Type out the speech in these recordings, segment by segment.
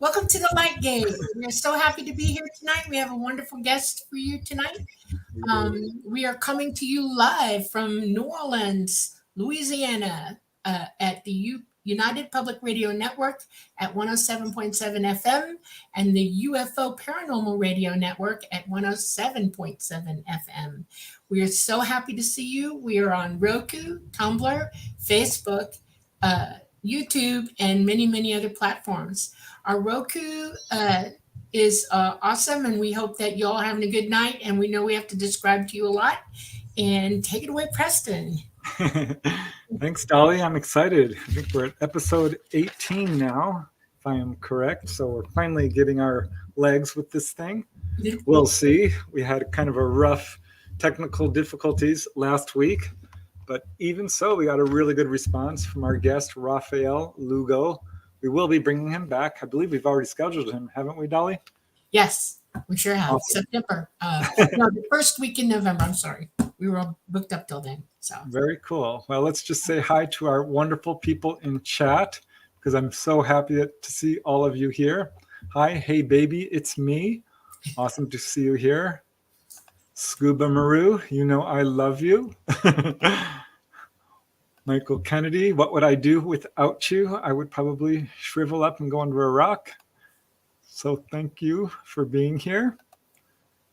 Welcome to the Light Gate. We're so happy to be here tonight. We have a wonderful guest for you tonight. We do. We are coming to you live from New Orleans, Louisiana, at the United Public Radio Network at 107.7 FM and the UFO Paranormal Radio Network at 107.7 FM. We are so happy to see you. We are on Roku, Tumblr, Facebook, uh, YouTube, and many, many other platforms. Our Roku is awesome, and we hope that you all having a good night. And we know we have to describe to you a lot. And take it away, Preston. Thanks, Dolly. I'm excited. I think we're at episode 18 now, if I am correct. So we're finally getting our legs with this thing. We'll see. We had kind of a rough technical difficulties last week, but even so, we got a really good response from our guest, Raphael Lugo. We will be bringing him back. I believe we've already scheduled him, haven't we, Dolly? Yes, we sure have. Awesome. September. No, the first week in November. I'm sorry. We were all booked up till then. So Very cool. Well, let's just say hi to our wonderful people in chat because I'm so happy to see all of you here. Hi, hey baby, it's me. Awesome to see you here. Scuba Maru, you know I love you. Michael Kennedy, what would I do without you? I would probably shrivel up and go under a rock. So thank you for being here.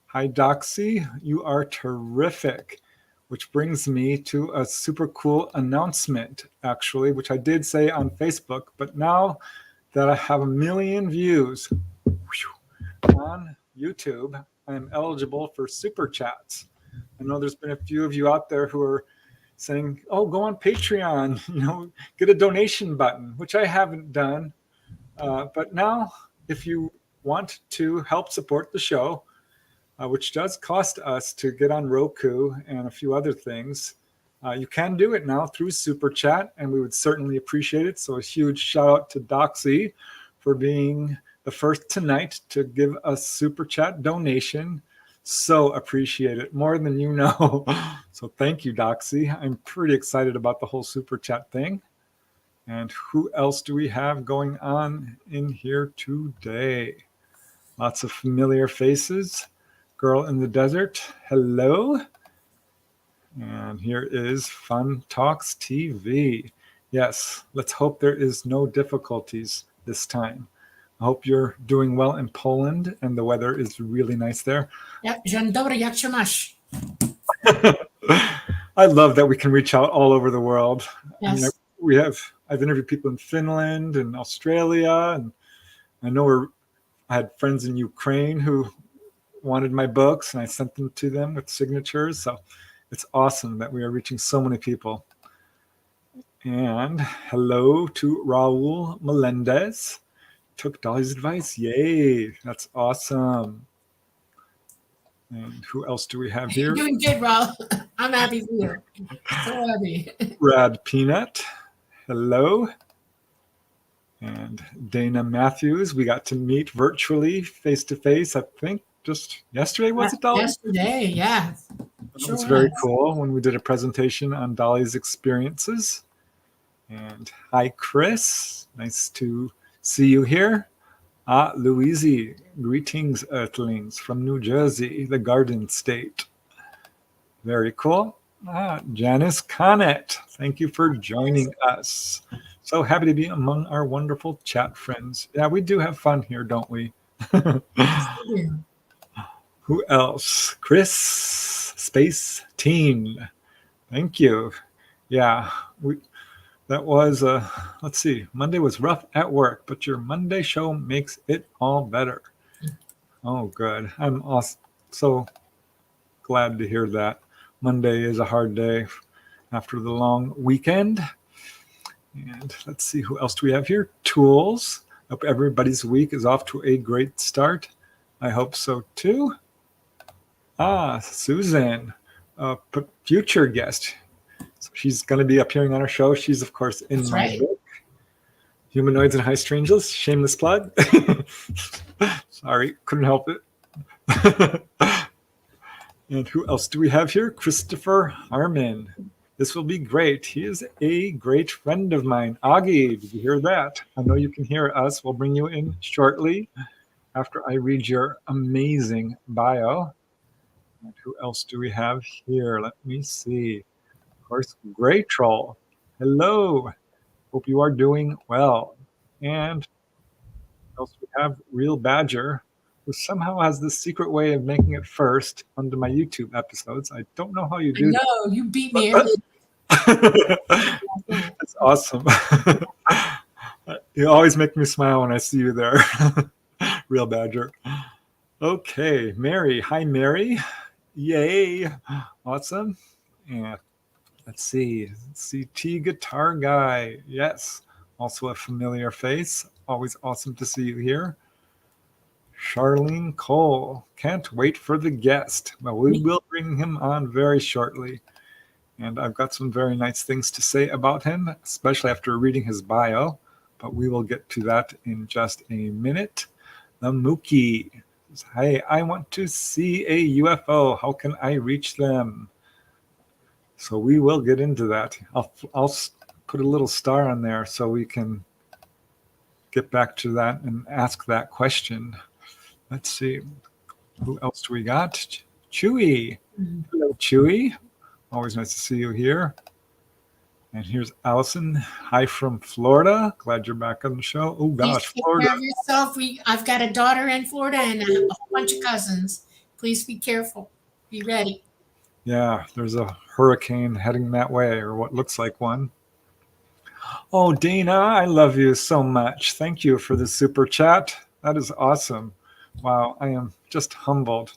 Hi, Doxy, you are terrific. Which brings me to a super cool announcement, actually, which I did say on Facebook, but now that I have 1 million views on YouTube, I am eligible for super chats. I know there's been a few of you out there who are saying, oh, go on Patreon, get a donation button, which I haven't done. But now, if you want to help support the show, which does cost us to get on Roku and a few other things, you can do it now through Super Chat, and we would certainly appreciate it. So a huge shout out to Doxy for being the first tonight to give a Super Chat donation. So appreciate it, more than you know. So thank you, Doxy. I'm pretty excited about the whole Super Chat thing. And who else do we have going on in here today? Lots of familiar faces. Girl in the Desert, hello. And here is Fun Talks TV. Yes, let's hope there is no difficulties this time. I hope you're doing well in Poland and the weather is really nice there. Yep, dzień dobry, jak się masz? I love that we can reach out all over the world. Yes. I mean, I've interviewed people in Finland and Australia, and I know I had friends in Ukraine who wanted my books, and I sent them to them with signatures. So it's awesome that we are reaching so many people. And hello to Raul Melendez. Took Dolly's advice. Yay, that's awesome. And who else do we have here? You're doing good, Rob. I'm happy for you. So happy. Brad Peanut. Hello. And Dana Matthews. We got to meet virtually, face to face, I think just yesterday, was it, Dolly? Yesterday, yeah. It was very cool when we did a presentation on Dolly's experiences. And hi, Chris. Nice to see you here. Louise, greetings, Earthlings, from New Jersey, the Garden State. Very cool. Janice Connett, thank you for joining us. So happy to be among our wonderful chat friends. Yeah, we do have fun here, don't we? Who else? Chris, Space Teen. Thank you. Yeah, that was, let's see, Monday was rough at work, but your Monday show makes it all better. Oh, good. I'm so glad to hear that. Monday is a hard day after the long weekend. And let's see, who else do we have here? Tools. Hope everybody's week is off to a great start. I hope so too. Susan, future guest. So she's going to be appearing on our show. She's, of course, in my book, Humanoids and High Strangers. Shameless plug. Sorry, couldn't help it. And who else do we have here? Christopher Harmon. This will be great. He is a great friend of mine. Aage, did you hear that? I know you can hear us. We'll bring you in shortly after I read your amazing bio. And who else do we have here? Let me see. Of course, Gray Troll. Hello. Hope you are doing well. And else we have Real Badger, who somehow has this secret way of making it first under my YouTube episodes. I don't know how you do No, you beat me every that. That's awesome. You always make me smile when I see you there. Real Badger. Okay, Mary. Hi, Mary. Yay. Awesome. And let's see. CT Guitar Guy. Yes. Also a familiar face. Always awesome to see you here. Charlene Cole. Can't wait for the guest. Well, we will bring him on very shortly. And I've got some very nice things to say about him, especially after reading his bio. But we will get to that in just a minute. The Mookie. Hey, I want to see a UFO. How can I reach them? So we will get into that. I'll put a little star on there so we can get back to that and ask that question. Let's see. Who else do we got? Chewy. Hello, Chewy. Always nice to see you here. And here's Allison. Hi from Florida. Glad you're back on the show. Oh gosh, Please take Florida. care of yourself. I've got a daughter in Florida and a whole bunch of cousins. Please be careful. Be ready. Yeah, there's a hurricane heading that way, or what looks like one. Oh, Dana, I love you so much. Thank you for the super chat. That is awesome. Wow, I am just humbled.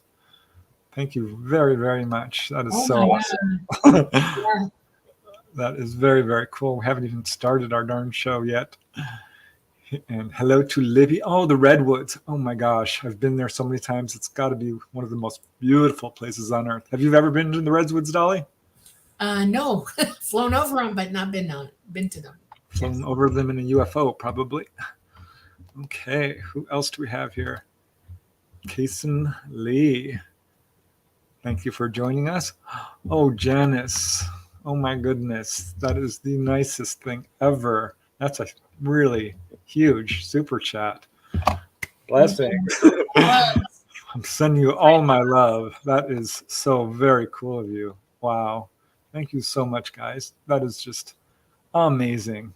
Thank you very, very much. That is so awesome. Yeah. That is very, very cool. We haven't even started our darn show yet. And hello to Libby. Oh, the Redwoods. Oh my gosh. I've been there so many times. It's got to be one of the most beautiful places on earth. Have you ever been to the Redwoods, Dolly? No, flown over them, but not been to them. Flown over them in a UFO, probably. Okay. Who else do we have here? Kason Lee. Thank you for joining us. Oh, Janice. Oh my goodness. That is the nicest thing ever. That's a really huge super chat. Blessings. I'm sending you all my love. That is so very cool of you. Wow. Thank you so much, guys. That is just amazing.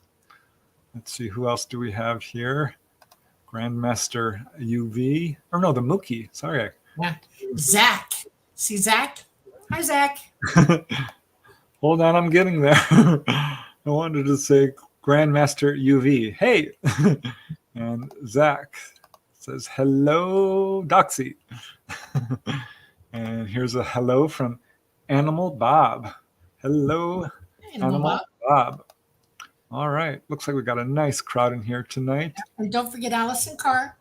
Let's see, who else do we have here? Grandmaster UV. Or no, the Mookie. Sorry. Yeah. Zach. See Zach? Hi, Zach. Hold on, I'm getting there. I wanted to say Grandmaster UV. Hey. And Zach says, hello, Doxy. And here's a hello from Animal Bob. Hello, Animal Bob. All right. Looks like we got a nice crowd in here tonight. And don't forget Allison Carr.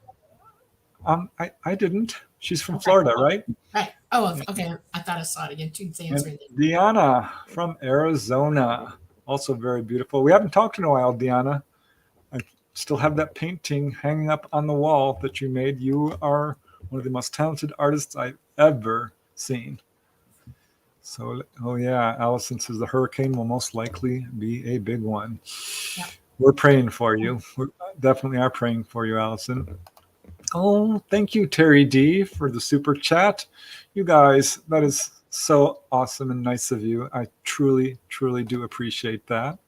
I didn't. She's from Florida, right? Right. Oh, okay. I thought I saw it again. Two things. And Deanna from Arizona. Also very beautiful. We haven't talked in a while, Deanna. I still have that painting hanging up on the wall that you made. You are one of the most talented artists I've ever seen. So, oh yeah, Allison says the hurricane will most likely be a big one. Yeah. We're praying for you. We definitely are praying for you, Allison. Oh, thank you, Terry D, for the super chat. You guys, that is so awesome and nice of you. I truly, truly do appreciate that.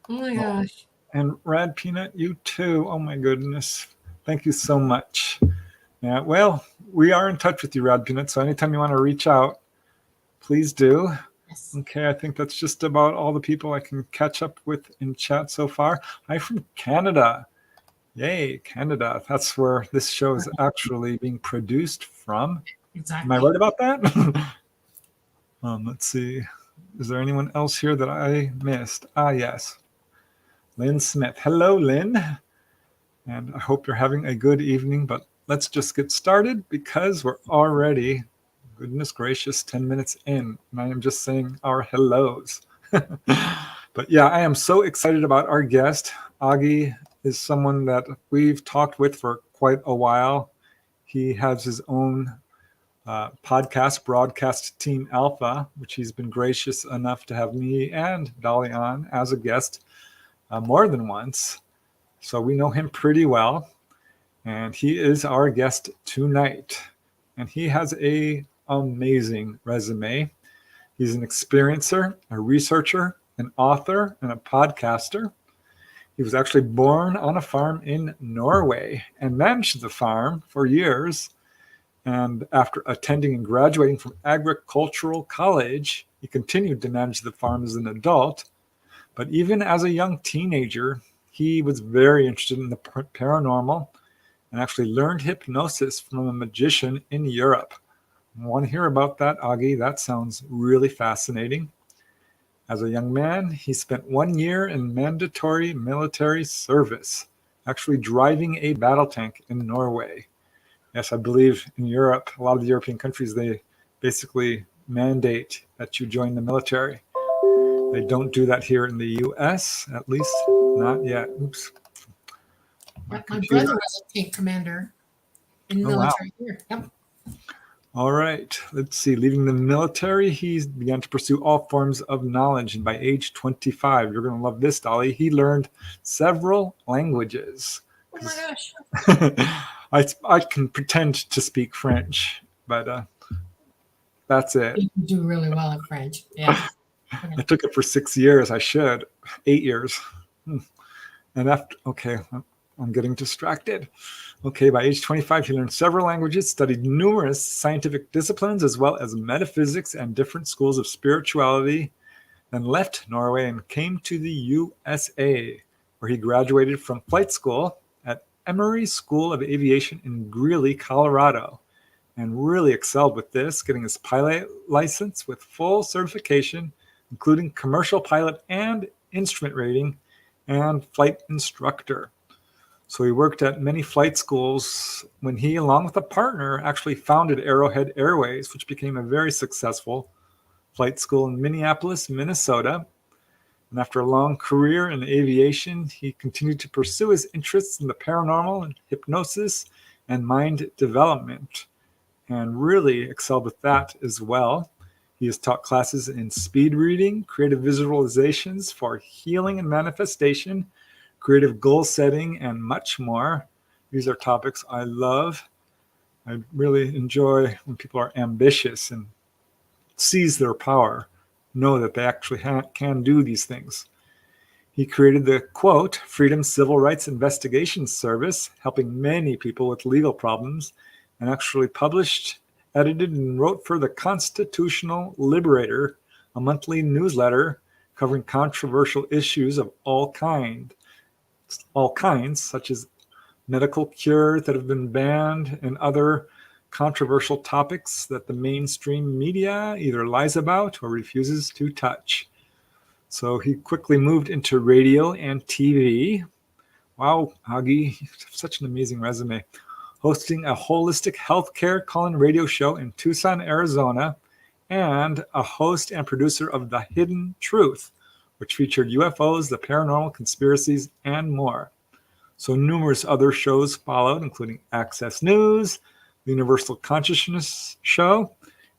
Oh my gosh. And Rad Peanut, you too. Oh my goodness. Thank you so much. Yeah, well, we are in touch with you, Rad Peanut. So anytime you want to reach out, please do. Yes. Okay, I think that's just about all the people I can catch up with in chat so far. Hi from Canada. Yay, Canada. That's where this show is actually being produced from. Exactly. Am I right about that? Let's see. Is there anyone else here that I missed? Ah, yes. Lynn Smith. Hello, Lynn. And I hope you're having a good evening, but let's just get started because we're already, goodness gracious, 10 minutes in, and I am just saying our hellos. But yeah, I am so excited about our guest. Aage is someone that we've talked with for quite a while. He has his own podcast, Broadcast Team Alpha, which he's been gracious enough to have me and Dolly on as a guest more than once. So we know him pretty well. And he is our guest tonight. And he has an amazing resume. He's an experiencer, a researcher, an author, and a podcaster. He was actually born on a farm in Norway and managed the farm for years. And after attending and graduating from agricultural college, he continued to manage the farm as an adult. But even as a young teenager, he was very interested in the paranormal and actually learned hypnosis from a magician in Europe. I want to hear about that, Aage. That sounds really fascinating. As a young man, he spent 1 year in mandatory military service, actually driving a battle tank in Norway. Yes, I believe in Europe, a lot of the European countries, they basically mandate that you join the military. They don't do that here in the US, at least not yet. Oops. My brother was a tank commander in the military here. Yep. All right, let's see. Leaving the military, he began to pursue all forms of knowledge. And by age 25, you're going to love this, Dolly, he learned several languages. Oh my gosh. I can pretend to speak French, but that's it. You do really well in French. Yeah. Okay. I took it for 6 years. I should. 8 years. And after, okay, I'm getting distracted. Okay, by age 25, he learned several languages, studied numerous scientific disciplines, as well as metaphysics and different schools of spirituality, then left Norway and came to the USA, where he graduated from flight school at Emory School of Aviation in Greeley, Colorado, and really excelled with this, getting his pilot license with full certification, including commercial pilot and instrument rating and flight instructor. So he worked at many flight schools when he, along with a partner, actually founded Arrowhead Airways, which became a very successful flight school in Minneapolis, Minnesota. And after a long career in aviation, he continued to pursue his interests in the paranormal and hypnosis and mind development, and really excelled with that as well. He has taught classes in speed reading, creative visualizations for healing and manifestation, creative goal setting, and much more. These are topics I love. I really enjoy when people are ambitious and seize their power, know that they actually can do these things. He created the, quote, Freedom Civil Rights Investigation Service, helping many people with legal problems, and actually published, edited, and wrote for the Constitutional Liberator, a monthly newsletter covering controversial issues of all kinds, such as medical cures that have been banned and other controversial topics that the mainstream media either lies about or refuses to touch. So he quickly moved into radio and TV. Wow, Aage, such an amazing resume. Hosting a holistic healthcare call-in radio show in Tucson, Arizona, and a host and producer of The Hidden Truth, which featured UFOs, the paranormal, conspiracies, and more. So numerous other shows followed, including Access News, the Universal Consciousness Show,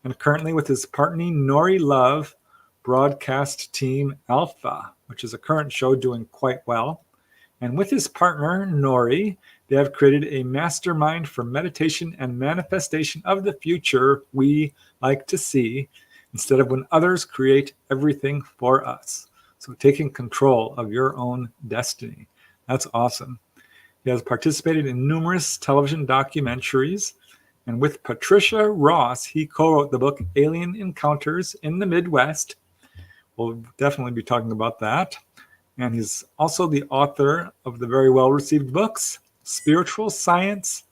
and currently with his partner Nori Love, Broadcast Team Alpha, which is a current show doing quite well. And with his partner Nori, they have created a mastermind for meditation and manifestation of the future we like to see, instead of when others create everything for us. So taking control of your own destiny. That's awesome. He has participated in numerous television documentaries. And with Patricia Ross, he co-wrote the book Alien Encounters in the Midwest. We'll definitely be talking about that. And he's also the author of the very well-received books, Spiritual Science,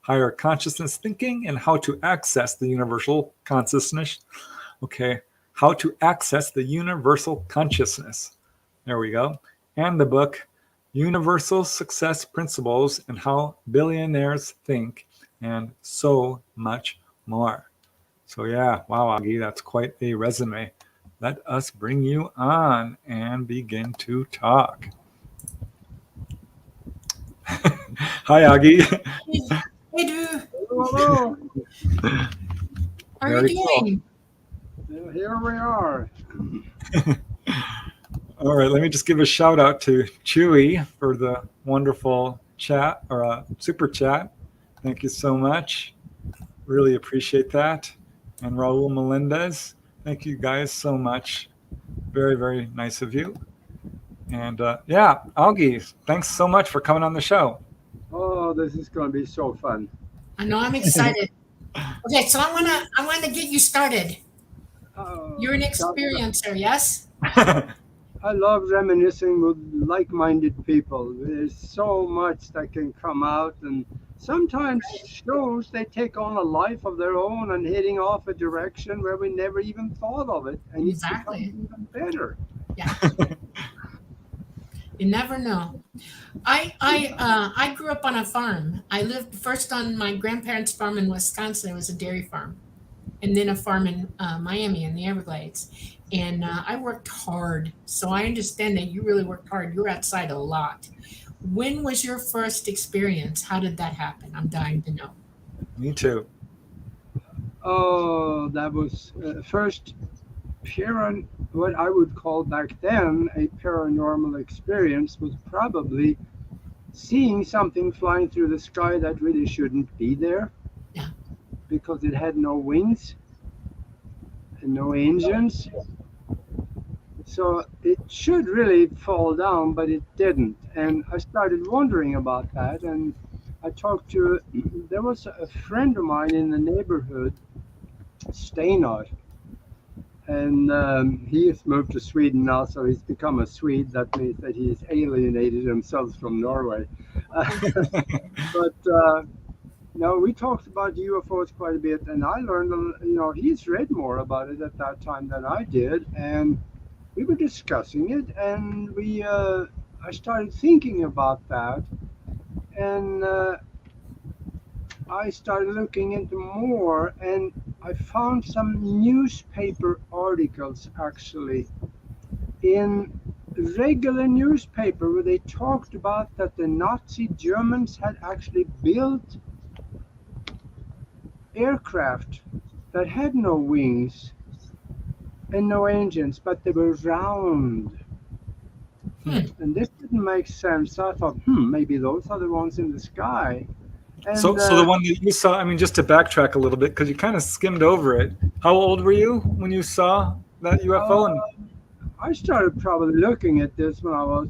Higher Consciousness Thinking, and How to Access the Universal Consciousness. Okay, How to Access the Universal Consciousness. There we go. And the book, Universal Success Principles and How Billionaires Think, and so much more. So yeah, wow, Aage, that's quite a resume. Let us bring you on and begin to talk. Hi, Aage. Hey, Drew. Hello. How are Very you cool. doing? Here we are. All right, let me just give a shout out to Chewy for the wonderful chat or super chat. Thank you so much. Really appreciate that. And Raul Melendez, thank you guys so much. Very, very nice of you. And yeah, Augie, thanks so much for coming on the show. Oh, this is going to be so fun. I know I'm excited. Okay, so I want to get you started. You're an experiencer, yes? I love reminiscing with like-minded people. There's so much that can come out, and sometimes shows they take on a life of their own and heading off a direction where we never even thought of it, and it's becoming Exactly. even better. Yeah. You never know. I grew up on a farm. I lived first on my grandparents' farm in Wisconsin. It was a dairy farm, and then a farm in Miami in the Everglades. And I worked hard, so I understand that you really worked hard. You were outside a lot. When was your first experience? How did that happen? I'm dying to know. Me too. Oh, that was first what I would call back then a paranormal experience was probably seeing something flying through the sky that really shouldn't be there. Yeah. Because it had no wings and no engines. So it should really fall down, but it didn't. And I started wondering about that. And there was a friend of mine in the neighborhood, Steinar. And he has moved to Sweden now, so he's become a Swede. That means that he's alienated himself from Norway. But no, we talked about UFOs quite a bit, and I learned, he's read more about it at that time than I did, and we were discussing it, and I started thinking about that, and I started looking into more, and I found some newspaper articles actually in regular newspaper where they talked about that the Nazi Germans had actually built aircraft that had no wings and no engines, but they were round. And this didn't make sense. So I thought, maybe those are the ones in the sky. And, so the one that you saw, I mean, just to backtrack a little bit, because you kind of skimmed over it. How old were you when you saw that UFO? I started probably looking at this when I was,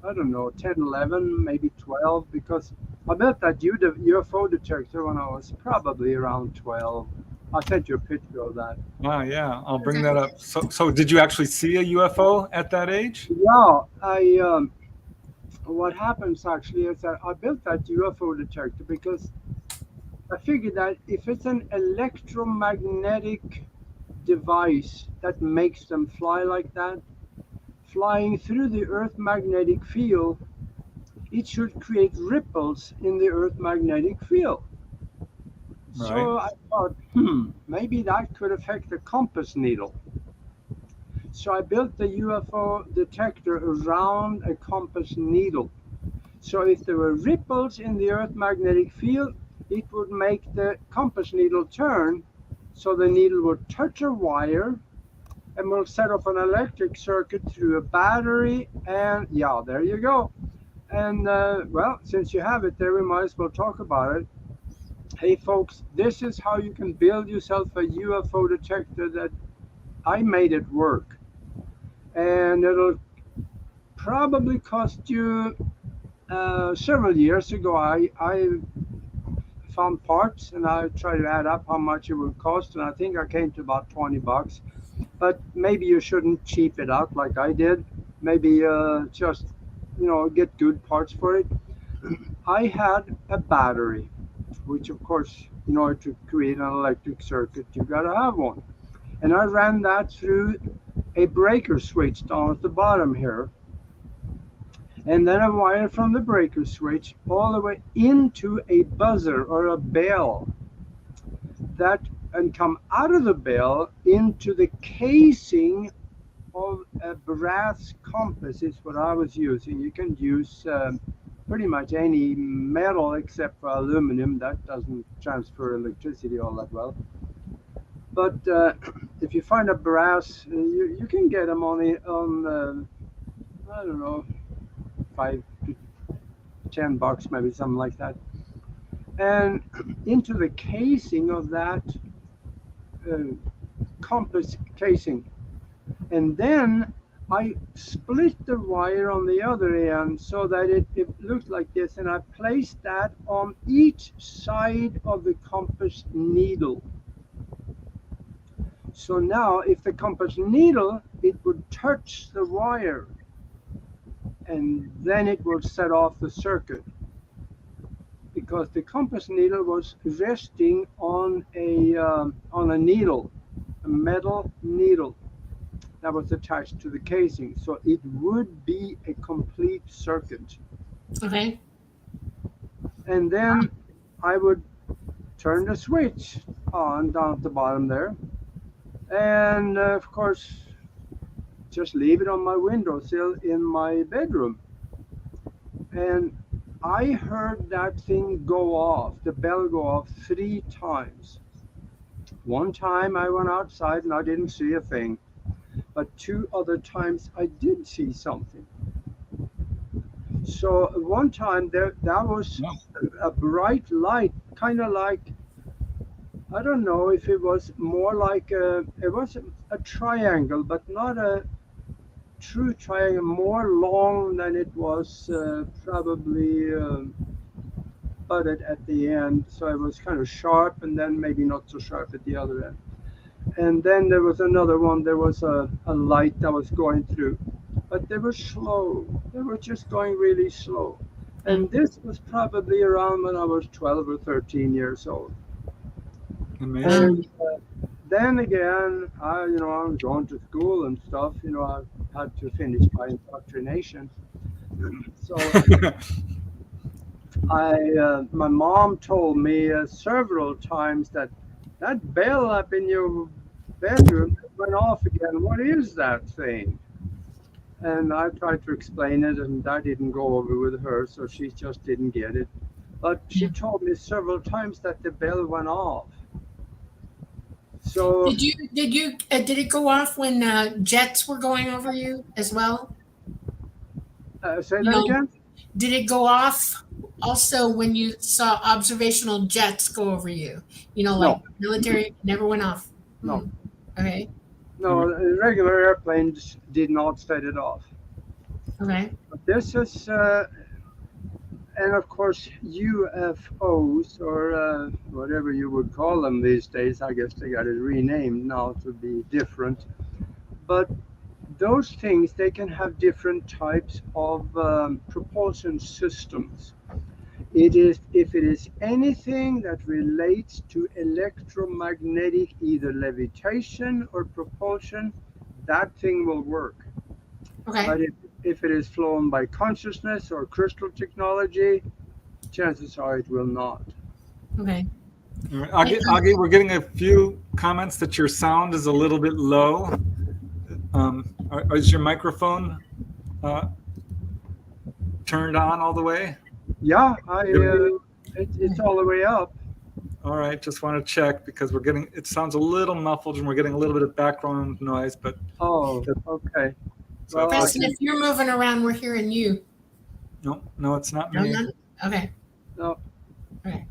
I don't know, 10, 11, maybe 12, because I built that UFO detector when I was probably around 12. I'll send you a picture of that. Ah, yeah, I'll bring that up. So did you actually see a UFO at that age? Yeah, what happens actually is that I built that UFO detector because I figured that if it's an electromagnetic device that makes them fly like that, flying through the Earth magnetic field, it should create ripples in the Earth magnetic field. Right. So I thought, maybe that could affect the compass needle. So I built the UFO detector around a compass needle. So if there were ripples in the Earth magnetic field, it would make the compass needle turn. So the needle would touch a wire and will set off an electric circuit through a battery. And yeah, there you go. And well, since you have it there, we might as well talk about it. Hey folks, this is how you can build yourself a UFO detector that I made it work. And it'll probably cost you several years ago. I found parts and I tried to add up how much it would cost, and I think I came to about $20. But maybe you shouldn't cheap it out like I did. Maybe just get good parts for it. I had a battery, which of course, in order to create an electric circuit, you gotta have one. And I ran that through a breaker switch down at the bottom here. And then I wired from the breaker switch all the way into a buzzer or a bell and come out of the bell into the casing of a brass compass is what I was using. You can use pretty much any metal except for aluminum. That doesn't transfer electricity all that well. But if you find a brass, you can get them I don't know, $5 to $10, maybe something like that. And into the casing of that uh, compass casing. And then I split the wire on the other end so that it looked like this, and I placed that on each side of the compass needle. So now if the compass needle, it would touch the wire, and then it would set off the circuit, because the compass needle was resting on a needle, a metal needle that was attached to the casing. So it would be a complete circuit. Okay. And then I would turn the switch on down at the bottom there. And of course, just leave it on my windowsill in my bedroom. And I heard that thing go off, the bell go off 3 times. One time I went outside and I didn't see a thing. But 2 other times I did see something. So one time that was a bright light, kind of like, I don't know if it was more like it was a triangle, but not a true triangle, more long than it was probably butted at the end. So it was kind of sharp, and then maybe not so sharp at the other end. And then there was another one, there was a light that was going through, but they were slow. They were just going really slow. And this was probably around when I was 12 or 13 years old. Amazing. And then again, I was going to school and stuff. I had to finish my indoctrination. So my mom told me several times that bell up in your bedroom went off again. What is that thing? And I tried to explain it, and that didn't go over with her, so she just didn't get it. But she told me several times that the bell went off. So did it go off when jets were going over you as well? say that again? Did it go off also when you saw observational jets go over you? Like military, never went off. No. Okay. No, regular airplanes did not set it off. Okay. But this is, and of course, UFOs, or whatever you would call them these days. I guess they got it renamed now to be different. But those things, they can have different types of propulsion systems. If it is anything that relates to electromagnetic, either levitation or propulsion, that thing will work. Okay. But if it is flown by consciousness or crystal technology, chances are it will not. Okay. All right. Aage, we're getting a few comments that your sound is a little bit low. Is your microphone turned on all the way? Yeah, it's all the way up. All right, just want to check because it sounds a little muffled and we're getting a little bit of background noise, but. Oh, okay. So Preston, if you're moving around, we're hearing you. No, it's not me. Okay. No. Okay.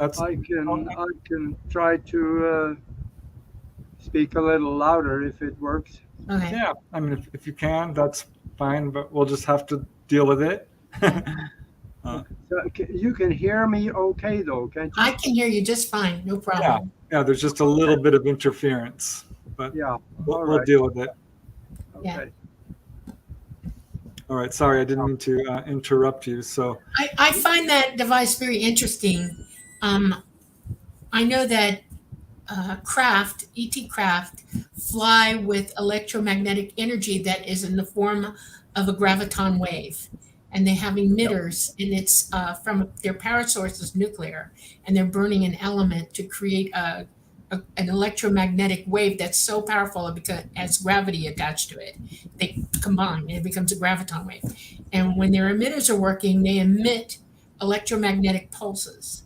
I can try to speak a little louder if it works. Okay. Yeah, I mean, if you can, that's fine, but we'll just have to deal with it. So you can hear me okay, though, can't you? I can hear you just fine. No problem. Yeah, there's just a little bit of interference, but Yeah. we'll deal with it. Okay. Yeah. All right, sorry, I didn't mean to interrupt you. So I find that device very interesting. I know that ET craft fly with electromagnetic energy that is in the form of a graviton wave. And they have emitters, and it's from their power source is nuclear, and they're burning an element to create an electromagnetic wave that's so powerful it has gravity attached to it. They combine, and it becomes a graviton wave. And when their emitters are working, they emit electromagnetic pulses.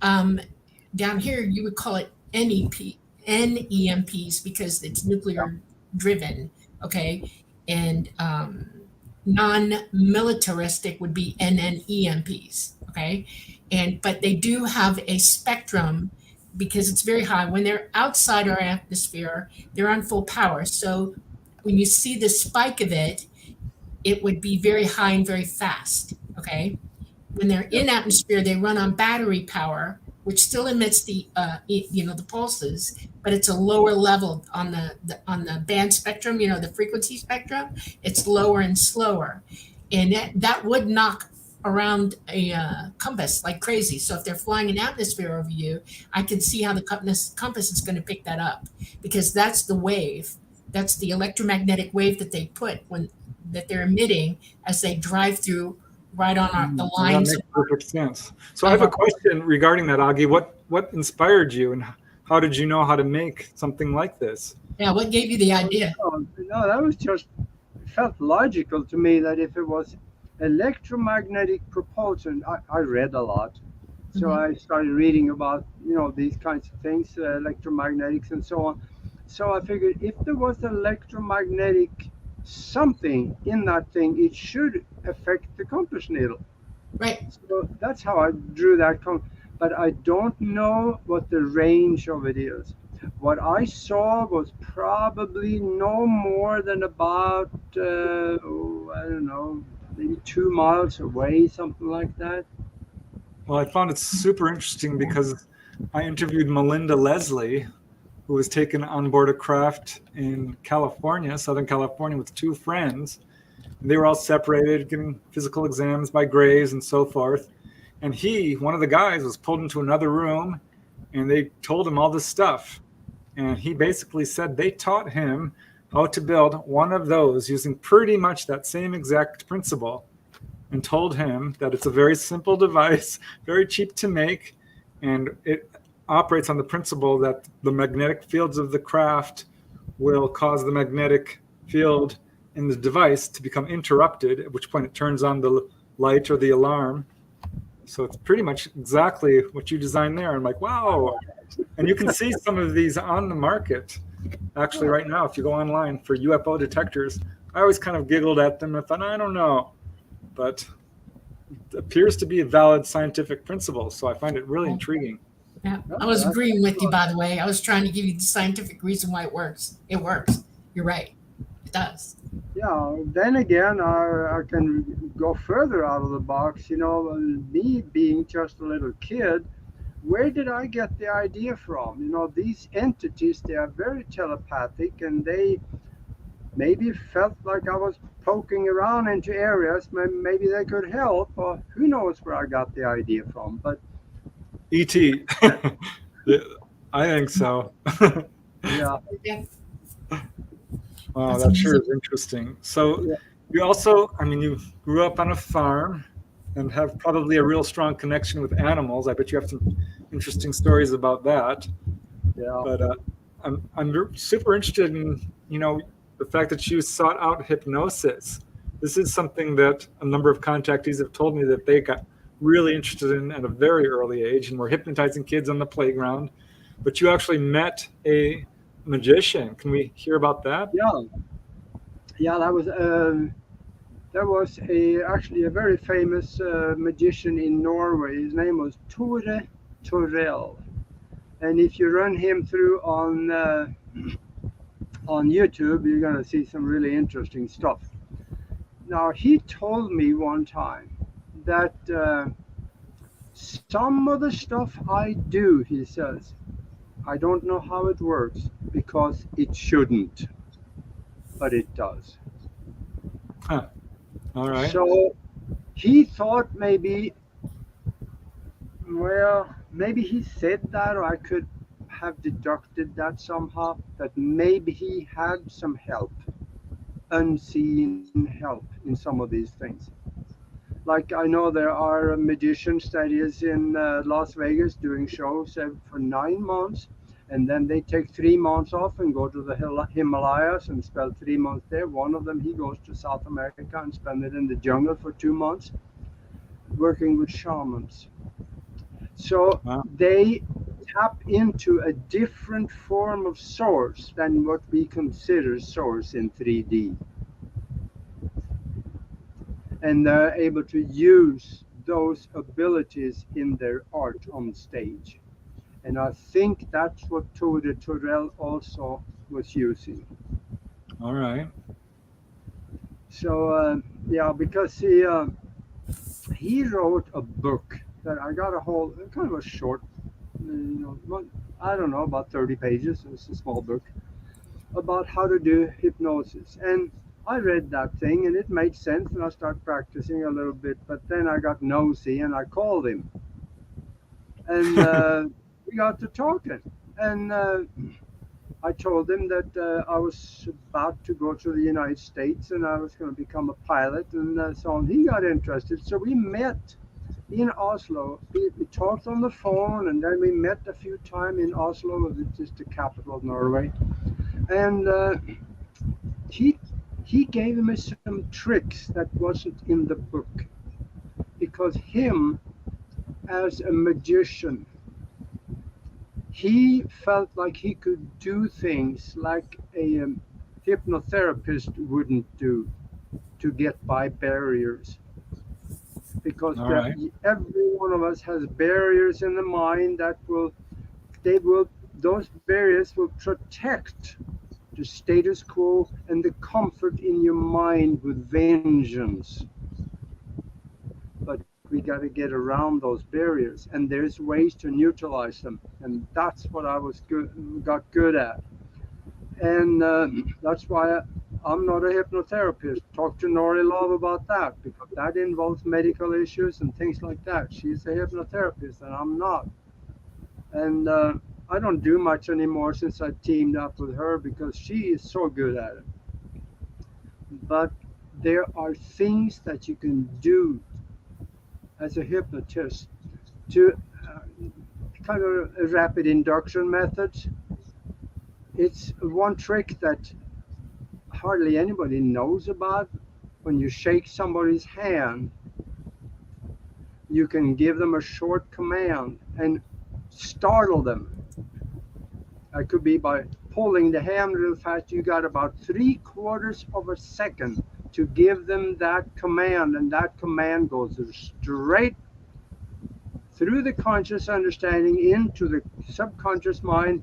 Down here, you would call it NEP, NEMPs because it's nuclear driven, okay? And non-militaristic would be NNEMPs, okay? But they do have a spectrum because it's very high. When they're outside our atmosphere, they're on full power. So when you see the spike of it, it would be very high and very fast, okay? When they're in atmosphere, they run on battery power, which still emits the the pulses, but it's a lower level on the band spectrum, the frequency spectrum. It's lower and slower, and that would knock around a compass like crazy. So if they're flying an atmosphere over you, I can see how the compass is going to pick that up, because that's the wave. That's the electromagnetic wave that they put that they're emitting as they drive through right on the lines. That makes perfect sense. So I have a question regarding that, Aage. What inspired you, and how did you know how to make something like this? Yeah, what gave you the idea? No, that was just felt logical to me that if it was electromagnetic propulsion, I read a lot. So I started reading about, these kinds of things, electromagnetics and so on. So I figured if there was electromagnetic something in that thing, it should affect the compass needle. Right. So that's how I drew that. But I don't know what the range of it is. What I saw was probably no more than about, I don't know, maybe 2 miles away, something like that. Well, I found it super interesting because I interviewed Melinda Leslie, who was taken on board a craft in California, Southern California, with 2 friends. They were all separated, getting physical exams by Grays and so forth. And one of the guys, was pulled into another room, and they told him all this stuff. And he basically said they taught him how to build one of those using pretty much that same exact principle, and told him that it's a very simple device, very cheap to make, and it operates on the principle that the magnetic fields of the craft will cause the magnetic field in the device to become interrupted, at which point it turns on the light or the alarm. So it's pretty much exactly what you designed there. I'm like, wow. And you can see some of these on the market actually right now if you go online for UFO detectors. I always kind of giggled at them and thought, I don't know, but it appears to be a valid scientific principle, so I find it really intriguing. Yeah, I was agreeing with you, by the way. I was trying to give you the scientific reason why it works. It works. You're right. It does. Yeah, then again, I can go further out of the box. Me being just a little kid, where did I get the idea from? These entities, they are very telepathic, and they maybe felt like I was poking around into areas. Maybe they could help, or who knows where I got the idea from. But E.T. I think so. yeah. Wow, That's that sure amazing. is interesting. So you also, you grew up on a farm and have probably a real strong connection with animals. I bet you have some interesting stories about that. Yeah. But I'm super interested in, the fact that you sought out hypnosis. This is something that a number of contactees have told me that they got really interested in at a very early age, and were hypnotizing kids on the playground. But you actually met a magician. Can we hear about that? Yeah, there was actually a very famous magician in Norway. His name was Tore Torell, and if you run him through on YouTube, you're going to see some really interesting stuff. Now, he told me one time that some of the stuff I do, he says, I don't know how it works because it shouldn't, but it does. Huh. All right. So he thought maybe he said that, or I could have deducted that somehow, that maybe he had some help, unseen help in some of these things. Like I know there are magicians that is in Las Vegas doing shows for 9 months, and then they take 3 months off and go to the Himalayas and spend 3 months there. One of them, he goes to South America and spend it in the jungle for 2 months, working with shamans. So Wow. they tap into a different form of source than what we consider source in 3D. And they're able to use those abilities in their art on stage. And I think that's what Tode Torell also was using. All right. So yeah, because he wrote a book that I got a hold, kind of a short, I don't know, about 30 pages. It's a small book about how to do hypnosis. And I read that thing and it made sense, and I started practicing a little bit. But then I got nosy and I called him, and we got to talking. And I told him that I was about to go to the United States and I was going to become a pilot and so on. He got interested. So we met in Oslo. We talked on the phone, and then we met a few times in Oslo, which is the capital of Norway. And he gave me some tricks that wasn't in the book, because him as a magician, he felt like he could do things like a hypnotherapist wouldn't do to get by barriers, because All right. every one of us has barriers in the mind that those barriers will protect the status quo and the comfort in your mind with vengeance. But we got to get around those barriers, and there's ways to neutralize them, and that's what I got good at. And that's why I'm not a hypnotherapist. Talk to Nori Love about that, because that involves medical issues and things like that. She's a hypnotherapist and I'm not. And I don't do much anymore since I teamed up with her, because she is so good at it. But there are things that you can do as a hypnotist to kind of a rapid induction method. It's one trick that hardly anybody knows about. When you shake somebody's hand, you can give them a short command and startle them. It could be by pulling the hand real fast. You got about 3/4 of a second to give them that command, and that command goes straight through the conscious understanding into the subconscious mind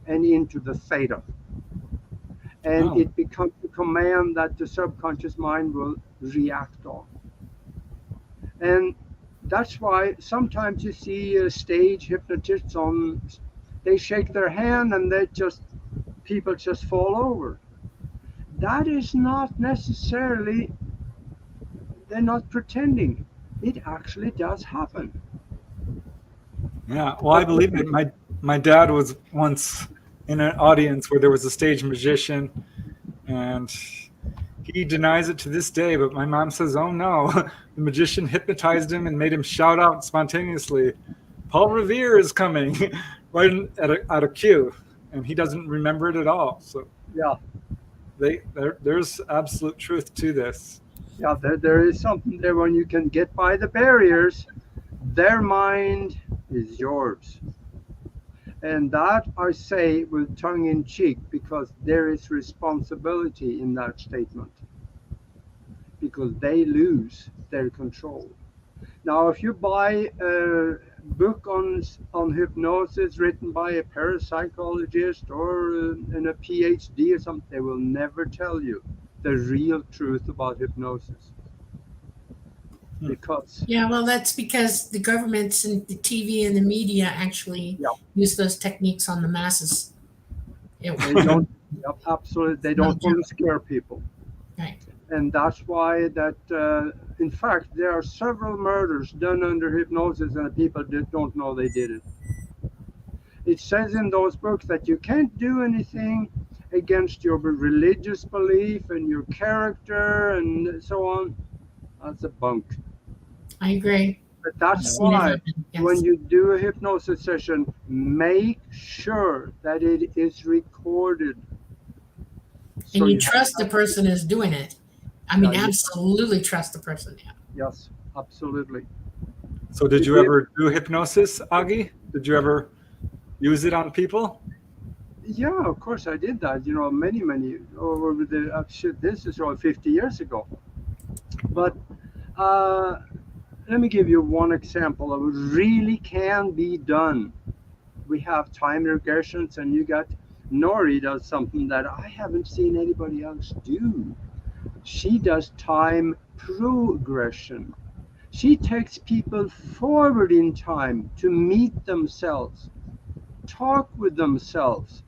and into the theta. And Oh. it becomes a command that the subconscious mind will react on. And that's why sometimes you see stage hypnotists they shake their hand and people just fall over. That is not necessarily, they're not pretending. It actually does happen. Yeah. Well, I believe it. My dad was once in an audience where there was a stage magician, and he denies it to this day, but my mom says, oh no, the magician hypnotized him and made him shout out spontaneously, Paul Revere is coming, right at a cue, and he doesn't remember it at all. So Yeah, there's absolute truth to this. yeah, there is something there. When you can get by the barriers, their mind is yours. And that I say with tongue in cheek, because there is responsibility in that statement, because they lose their control. Now, if you buy a book on hypnosis written by a parapsychologist or a PhD or something, they will never tell you the real truth about hypnosis. Because Yeah, well, that's because the governments and the TV and the media actually Yeah. use those techniques on the masses. they don't, absolutely, they don't want to scare people. Right. And that's why that, in fact, there are several murders done under hypnosis and people don't know they did it. It says in those books that you can't do anything against your religious belief and your character and so on. That's a bunk. I agree. But I've that's seen it why happen. Yes. when you do a hypnosis session, make sure that it is recorded. And you trust the person is doing it. I mean, Yeah, you- absolutely trust the person. Yeah. Yes, absolutely. So did you ever do hypnosis, Aage? Did you ever use it on people? Yeah, of course I did that. Many over the shit. This is all 50 years ago. But uh, let me give you one example of what really can be done. We have time regressions, and you got Nori does something that I haven't seen anybody else do. She does time progression. She takes people forward in time to meet themselves, talk with themselves,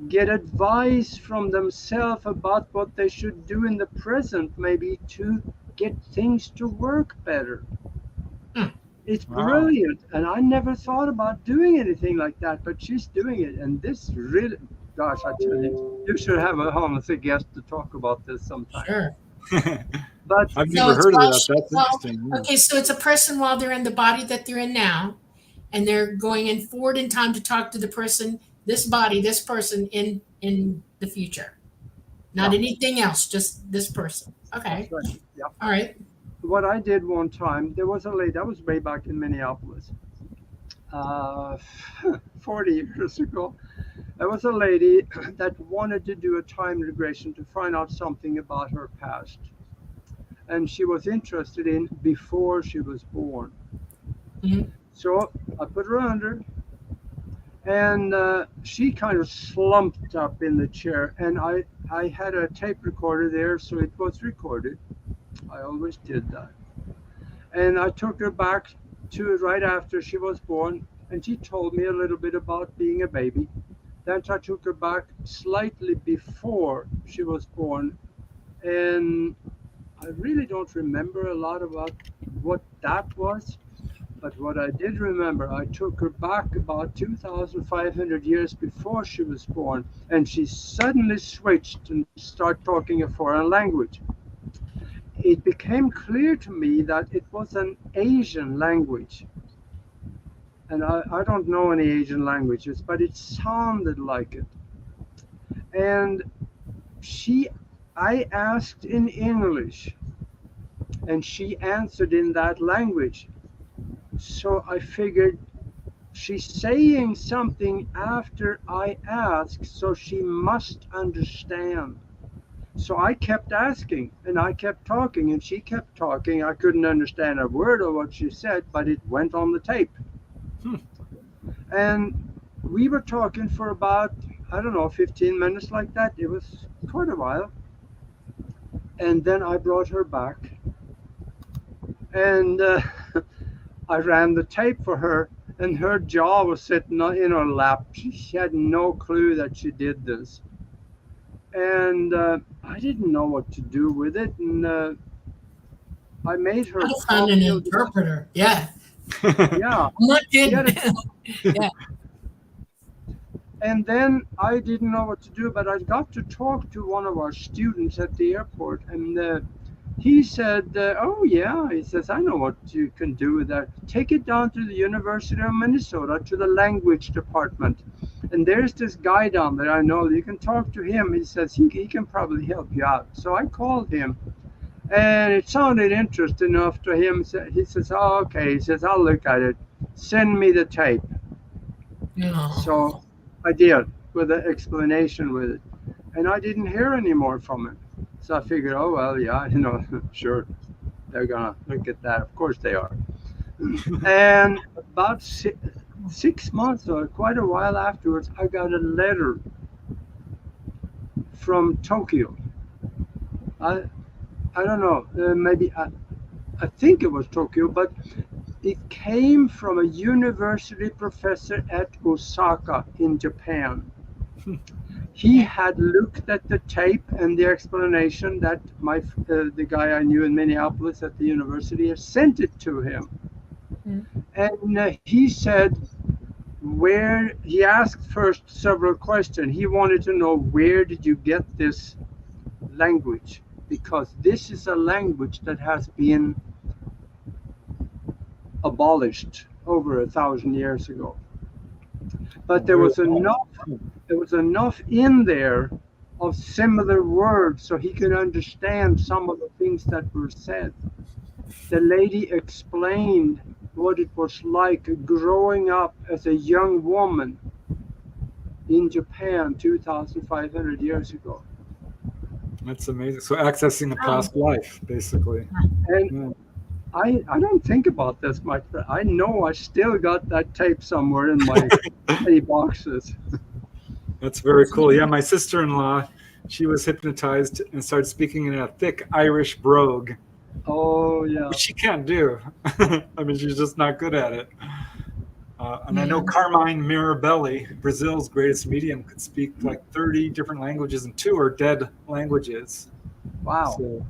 get advice from themselves about what they should do in the present, maybe to get things to work better. Hmm. It's Wow. brilliant, and I never thought about doing anything like that, but she's doing it, and this really, gosh, I tell you, you should have a honest guest to talk about this sometime. Sure. But I've So never it's heard of while that. she, That's well, interesting. Yeah. okay, so it's a person while they're in the body that they're in now, and they're going in forward in time to talk to the person, this body, this person in the future. Not Yeah. anything else, just this person. Okay. that's right. Yeah. All right. What I did one time, there was a lady, that was way back in Minneapolis, uh, 40 years ago. There was a lady that wanted to do a time regression to find out something about her past. And she was interested in before she was born. Mhm. So I put her under, and she kind of slumped up in the chair. And I had a tape recorder there, so it was recorded. I always did that. And I took her back to right after she was born, and she told me a little bit about being a baby. Then I took her back slightly before she was born, and I really don't remember a lot about what that was. But what I did remember, I took her back about 2,500 years before she was born, and she suddenly switched and started talking a foreign language. It became clear to me that it was an Asian language. And I don't know any Asian languages, but it sounded like it. And she, I asked in English, and she answered in that language. So I figured she's saying something after I ask, so she must understand. So I kept asking, and I kept talking, and she kept talking. I couldn't understand a word of what she said, but it went on the tape. Hmm. And we were talking for about, I don't know, 15 minutes like that. It was quite a while. And then I brought her back, and I ran the tape for her, and her jaw was sitting in her lap. She had no clue that she did this. And I didn't know what to do with it. And I made her I found an copy of this. interpreter. Yeah. Yeah, I'm not she kidding. had a And then I didn't know what to do, but I got to talk to one of our students at the airport, and he said, "Oh yeah," he says, "I know what you can do with that. Take it down to the University of Minnesota to the language department, and there's this guy down there I know. You can talk to him." He says he can probably help you out. So I called him, and it sounded interesting enough to him. He says, "Oh, okay." He says, "I'll look at it. Send me the tape." No. So I did, with an explanation with it. And I didn't hear any more from him. So I figured, oh, well, yeah, sure, they're going to look at that. Of course they are. And about 6 months or quite a while afterwards, I got a letter from Tokyo. I don't know, maybe I think it was Tokyo, but it came from a university professor at Osaka in Japan. He had looked at the tape and the explanation that the guy I knew in Minneapolis at the university had sent it to him. And he said, he asked first several questions. He wanted to know, where did you get this language? Because this is a language that has been abolished over 1,000 years ago. But there was enough in there of similar words so he could understand some of the things that were said. The lady explained what it was like growing up as a young woman in Japan 2,500 years ago. That's amazing. So accessing a past life, basically. And Yeah. I don't think about this much, but I know I still got that tape somewhere in my many boxes. That's very cool. Yeah, my sister-in-law, she was hypnotized and started speaking in a thick Irish brogue, Oh, yeah. which she can't do. I mean, she's just not good at it. And I know Yeah. Carmine Mirabelli, Brazil's greatest medium, could speak like 30 different languages, and 2 are dead languages. Wow. So,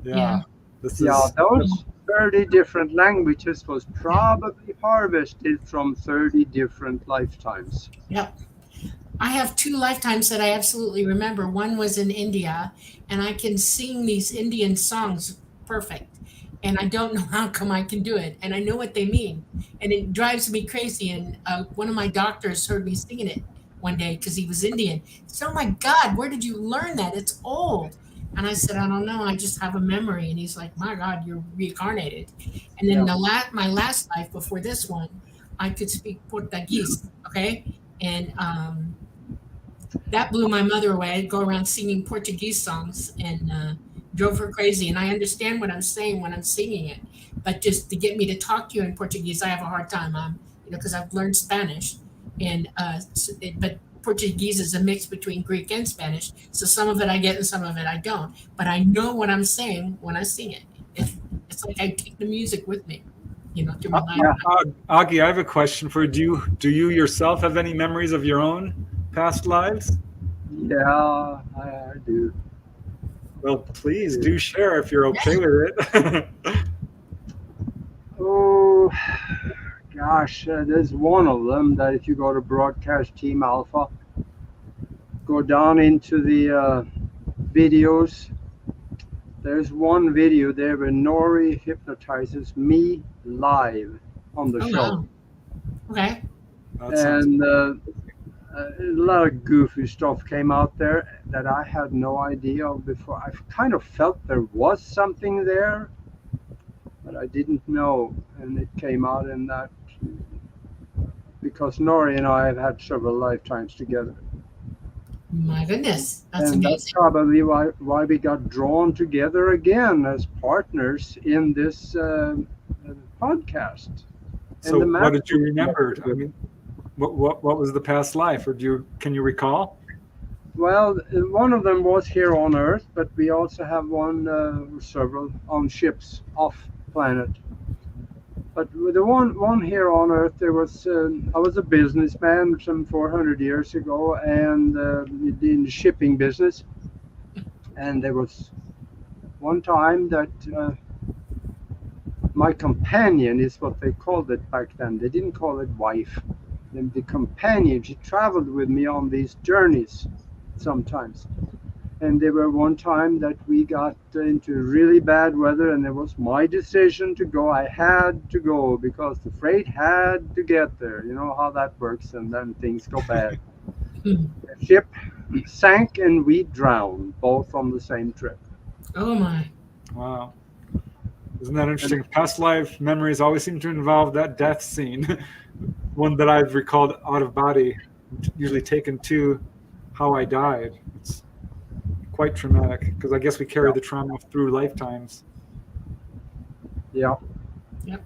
Yeah. yeah, this Yeah, is those 30 different languages was probably harvested from 30 different lifetimes. Yep. I have 2 lifetimes that I absolutely remember. One was in India, and I can sing these Indian songs perfect. And I don't know how come I can do it. And I know what they mean. And it drives me crazy. And one of my doctors heard me singing it one day because he was Indian. He said, "Oh my God, where did you learn that? It's old." And I said, "I don't know. I just have a memory." And he's like, "My God, you're reincarnated." And then Yeah. my last life before this one, I could speak Portuguese. Okay. And that blew my mother away. I'd go around singing Portuguese songs and drove her crazy. And I understand what I'm saying when I'm singing it, but just to get me to talk to you in Portuguese, I have a hard time. Because I've learned Spanish, and but Portuguese is a mix between Greek and Spanish. So some of it I get and some of it I don't. But I know what I'm saying when I sing it. It's like I take the music with me, through my life. Yeah. Augie, I have a question for you. Do you yourself have any memories of your own past lives? Yeah, I do. Well, please do share if you're okay with it. Oh, gosh, there's one of them that if you go to Broadcast Team Alpha, go down into the videos. There's one video there where Nori hypnotizes me live on the Oh show. wow. Okay. That sounds And a lot of goofy stuff came out there that I had no idea of before. I kind of felt there was something there, but I didn't know. And it came out in that because Nori and I have had several lifetimes together. My goodness, that's And that's amazing. probably why we got drawn together again as partners in this podcast. So And the what did you master- remember? I mean, what was the past life, or can you recall? Well, one of them was here on Earth, but we also have several on ships off planet. But with the one here on Earth, there was I was a businessman some 400 years ago, and in the shipping business. And there was one time that my companion is what they called it back then. They didn't call it wife. And the companion, she traveled with me on these journeys sometimes. And there were one time that we got into really bad weather, and it was my decision to go. I had to go because the freight had to get there. You know how that works, and then things go bad. The ship sank and we drowned, both on the same trip. Oh my. Wow. Isn't that interesting? Past life memories always seem to involve that death scene. One that I've recalled out of body, usually taken to how I died. It's quite traumatic because I guess we carry the trauma through lifetimes. Yeah. Yep.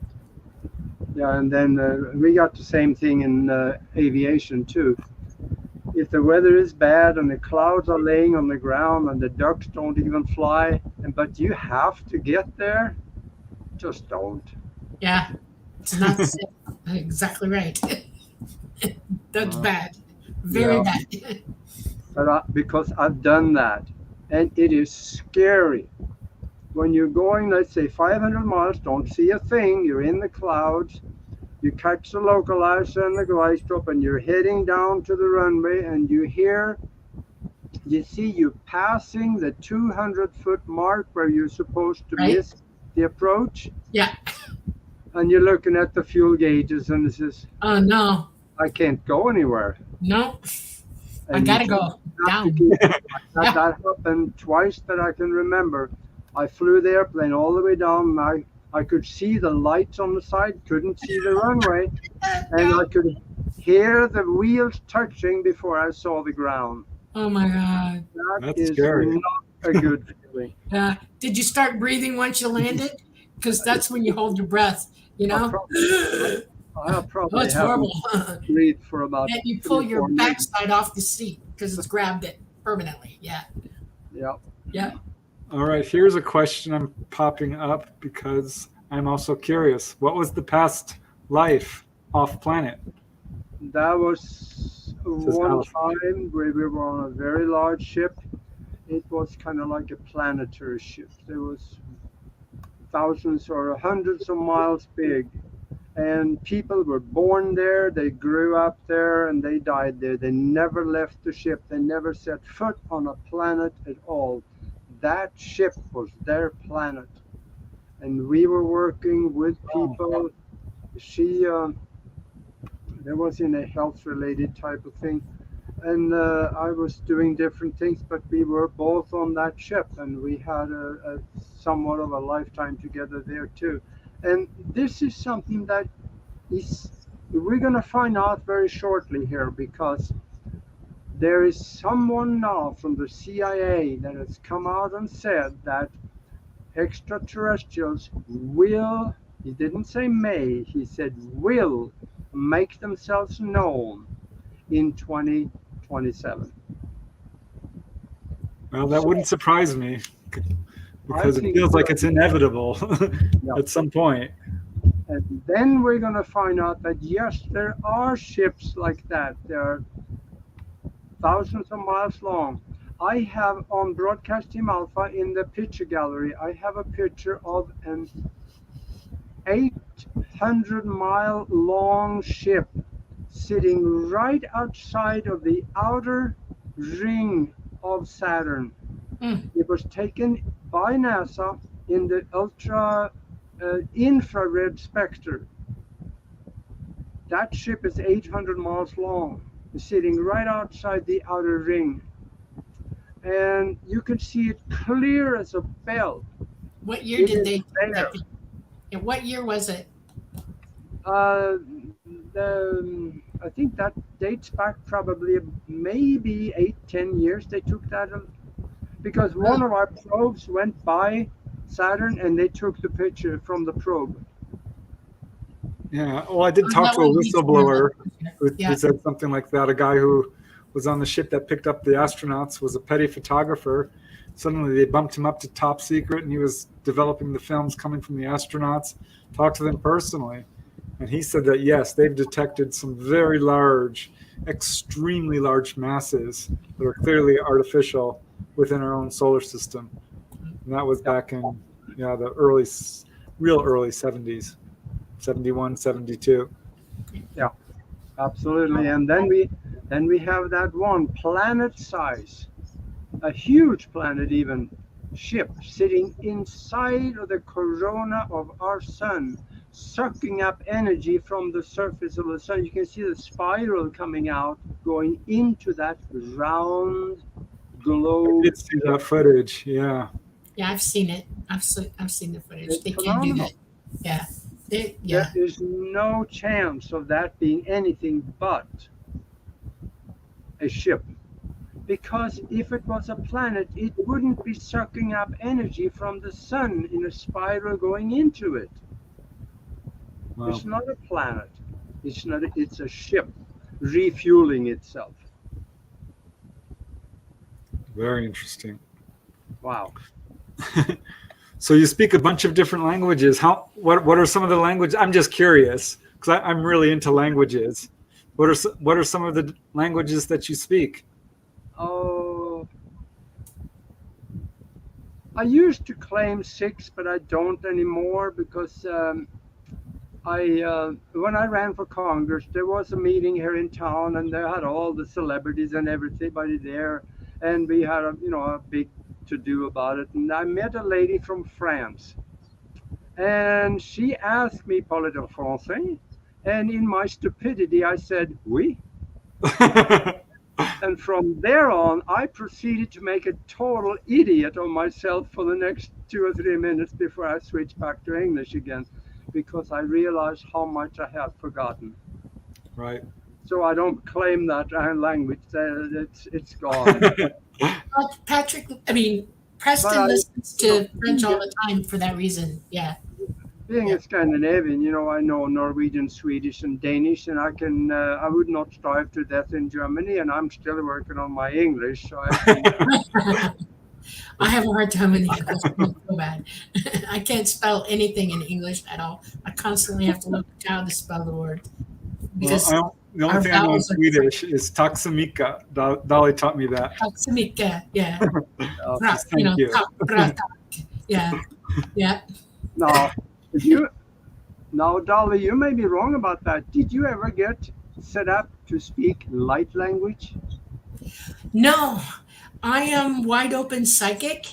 Yeah, and then we got the same thing in aviation too. If the weather is bad and the clouds are laying on the ground and the ducks don't even fly, but you have to get there, just don't. Yeah. It's not safe. Exactly right. That's bad. Very Yeah. bad. But because I've done that, and it is scary. When you're going, let's say 500 miles, don't see a thing, you're in the clouds, you catch the localizer and the glide stop, and you're heading down to the runway, and you see you passing the 200-foot mark where you're supposed to Right. miss the approach, Yeah. and you're looking at the fuel gauges, and it says, Oh no. I can't go anywhere. No. I And gotta you go have to down. keep- Yeah. that happened twice that I can remember. I flew the airplane all the way down. I could see the lights on the side, couldn't see the runway, and Yeah. I could hear the wheels touching before I saw the ground. Oh my God. That That's is scary. not a good feeling. Did you start breathing once you landed? Because that's when you hold your breath, you I know? probably, I Oh, probably it's haven't horrible. breathed for about And you 3 pull or your 4 minutes. backside off the seat because it's grabbed it permanently. Yeah. Yeah. Yeah. All right, here's a question I'm popping up because I'm also curious. What was the past life off planet? That was Says one Alice. time where we were on a very large ship. It was kind of like a planetary ship. There was thousands or hundreds of miles big. And people were born there, they grew up there, and they died there. They never left the ship. They never set foot on a planet at all. That ship was their planet. And we were working with people. She, there was in a health related type of thing. And I was doing different things, but we were both on that ship, and we had a somewhat of a lifetime together there too. And this is something that is we're going to find out very shortly here, because there is someone now from the CIA that has come out and said that extraterrestrials will, he didn't say may, he said will make themselves known in 2027. Well, that So wouldn't surprise me I because it think, feels like it's inevitable yeah. at some point. And then we're going to find out that yes, there are ships like that. There are thousands of miles long. I have on Broadcast Team Alpha in the picture gallery, I have a picture of an 800-mile long ship sitting right outside of the outer ring of Saturn. Mm. It was taken by NASA in the infrared spectrum. That ship is 800 miles long, sitting right outside the outer ring. And you can see it clear as a bell. What year It did is they? there. What year was it? I think that dates back probably maybe 8-10 years. They took that because one of our probes went by Saturn and they took the picture from the probe. Yeah. Well, I did talk That to a was whistleblower who Yeah. said something like that. A guy who was on the ship that picked up the astronauts was a petty photographer. Suddenly they bumped him up to top secret and he was developing the films coming from the astronauts, talked to them personally. And he said that, yes, they've detected some very large, extremely large masses that are clearly artificial within our own solar system. And that was back in the real early 70s, 71, 72. Yeah, absolutely. And then we have that one planet size, a huge planet even, ship sitting inside of the corona of our sun, sucking up energy from the surface of the sun. You can see the spiral coming out, going into that round globe. I did see that footage. Yeah. Yeah, I've seen it. I've seen the footage. It's They can't do phenomenal. that. Yeah. There is no chance of that being anything but a ship. Because if it was a planet, it wouldn't be sucking up energy from the sun in a spiral going into it. Wow. It's not a planet. It's a ship refueling itself. Very interesting. Wow. So you speak a bunch of different languages. What are some of the languages? I'm just curious because I'm really into languages. What are some of the languages that you speak? Oh, I used to claim 6, but I don't anymore because when I ran for Congress, there was a meeting here in town, and they had all the celebrities and everybody there, and we had a big to do about it. And I met a lady from France, and she asked me, "Parlez-vous français?" And in my stupidity, I said, "Oui." And from there on, I proceeded to make a total idiot of myself for the next 2 or 3 minutes before I switch back to English again, because I realized how much I have forgotten. Right. So I don't claim that language. It's gone. Patrick, I mean, But Preston listens you know, to French all the time for that reason. Yeah. being Yeah. a Scandinavian, I know Norwegian, Swedish, and Danish, and I would not strive to death in Germany, and I'm still working on my English, so I can. I have a hard time in English. I'm so bad. I can't spell anything in English at all. I constantly have to look at how to spell the word because The only our thing I know in vowels are different. Swedish is taxamika. Dolly taught me that. Taxamika, yeah. Just thank you. Yeah, yeah. Now, Dolly, you may be wrong about that. Did you ever get set up to speak light language? No, I am wide open psychic,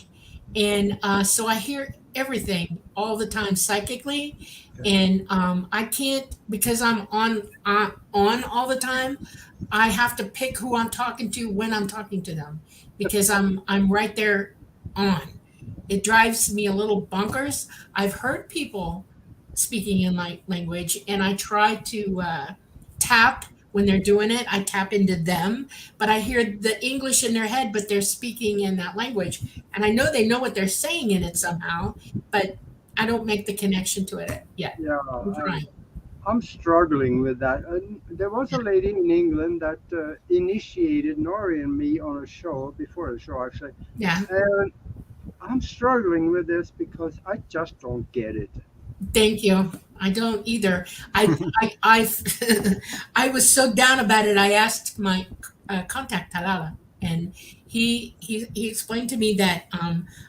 and so I hear everything all the time psychically, and I can't because I'm on all the time. I have to pick who I'm talking to when I'm talking to them because I'm right there on. It drives me a little bonkers. I've heard people speaking in my language, and I try to tap when they're doing it. I tap into them, but I hear the English in their head, but they're speaking in that language, and I know they know what they're saying in it somehow, but I don't make the connection to it yet. Yeah, I'm trying. I'm struggling with that. There was a lady in England that initiated Nori and me on a show, before the show actually, Yeah. and I'm struggling with this because I just don't get it. Thank you. I don't either. I I was so down about it. I asked my contact Talala, and he explained to me that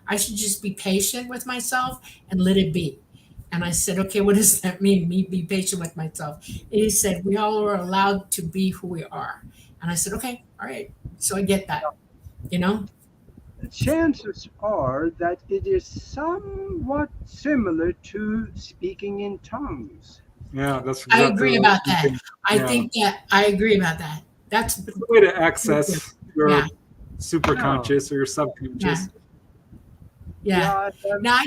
I should just be patient with myself and let it be. And I said, okay, what does that mean? Me be patient with myself. And he said, we all are allowed to be who we are. And I said, okay, all right. So I get that, you know? Chances are that it is somewhat similar to speaking in tongues. Yeah, that's I exactly agree what about I'm that. thinking. I Yeah. think that I agree about that. That's It's a way to access your Yeah. super conscious or your subconscious. yeah. Yeah, Now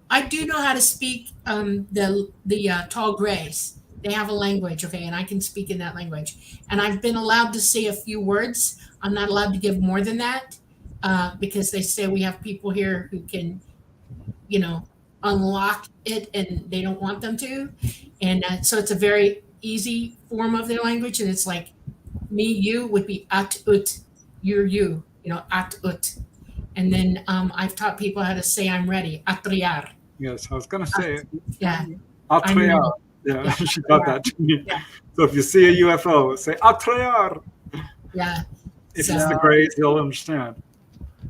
I do know how to speak the tall grays. They have a language, okay, and I can speak in that language. And I've been allowed to say a few words. I'm not allowed to give more than that because they say we have people here who can, you know, unlock it, and they don't want them to. And so it's a very easy form of their language, and it's like me, you would be at ut, you're you know, at ut. And then I've taught people how to say I'm ready, atriar. Yes, I was going to say it. Yeah. Atrear. Yeah, Yeah, she taught that to me. Yeah. So if you see a UFO, say Atrear. Yeah. If So- it's the Greys, they'll understand.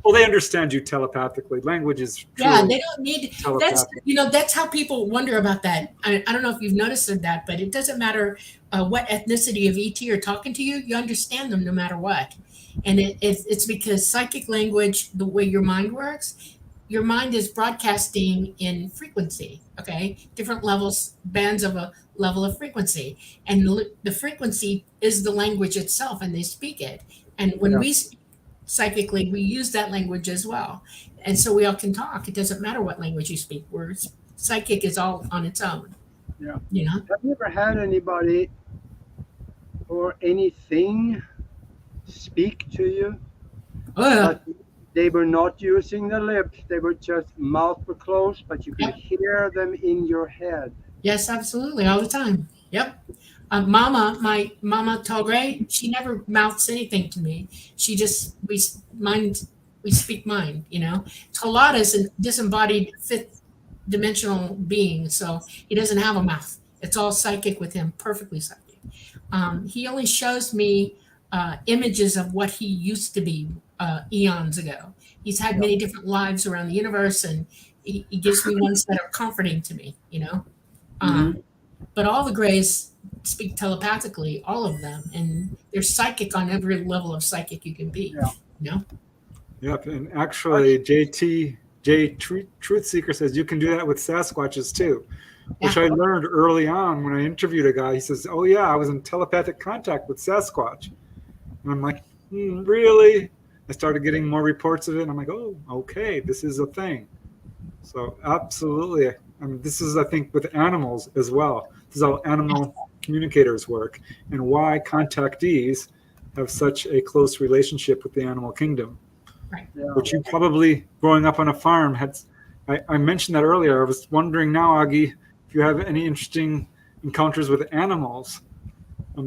Well, they understand you telepathically. Language is Yeah, truly they don't need that's telepathic. that's how people wonder about that. I don't know if you've noticed that, but it doesn't matter what ethnicity of ET are talking to you, you understand them no matter what. And it's because psychic language, the way your mind works, your mind is broadcasting in frequency, okay? Different levels, bands of a level of frequency. And the frequency is the language itself, and they speak it. And when we speak psychically, we use that language as well. And so we all can talk. It doesn't matter what language you speak. Psychic is all on its own. Yeah. You know? Have you ever had anybody or anything speak to you, but they were not using the lips? They were just mouth were closed, but you could hear them in your head. Yes, absolutely, all the time. Yep. My mama Togre, she never mouths anything to me. She just we speak mind. You know, Tolada is a disembodied fifth dimensional being, so he doesn't have a mouth. It's all psychic with him, perfectly psychic. He only shows me images of what he used to be eons ago. He's had many different lives around the universe, and he gives me ones that are comforting to me. You know. But all the Greys speak telepathically, all of them, and they're psychic on every level of psychic you can be. Yeah. You know? Yep, and actually, Truth Seeker says you can do that with Sasquatches too, which I learned early on when I interviewed a guy. He says, "Oh yeah, I was in telepathic contact with Sasquatch," and I'm like, "Really?" I started getting more reports of it, and I'm like, "Oh, okay, this is a thing." So absolutely. I mean, this is, I think, with animals as well. This is how animal communicators work, and why contactees have such a close relationship with the animal kingdom, Right. Yeah. which you probably, growing up on a farm, had. I mentioned that earlier. I was wondering now, Aage, if you have any interesting encounters with animals.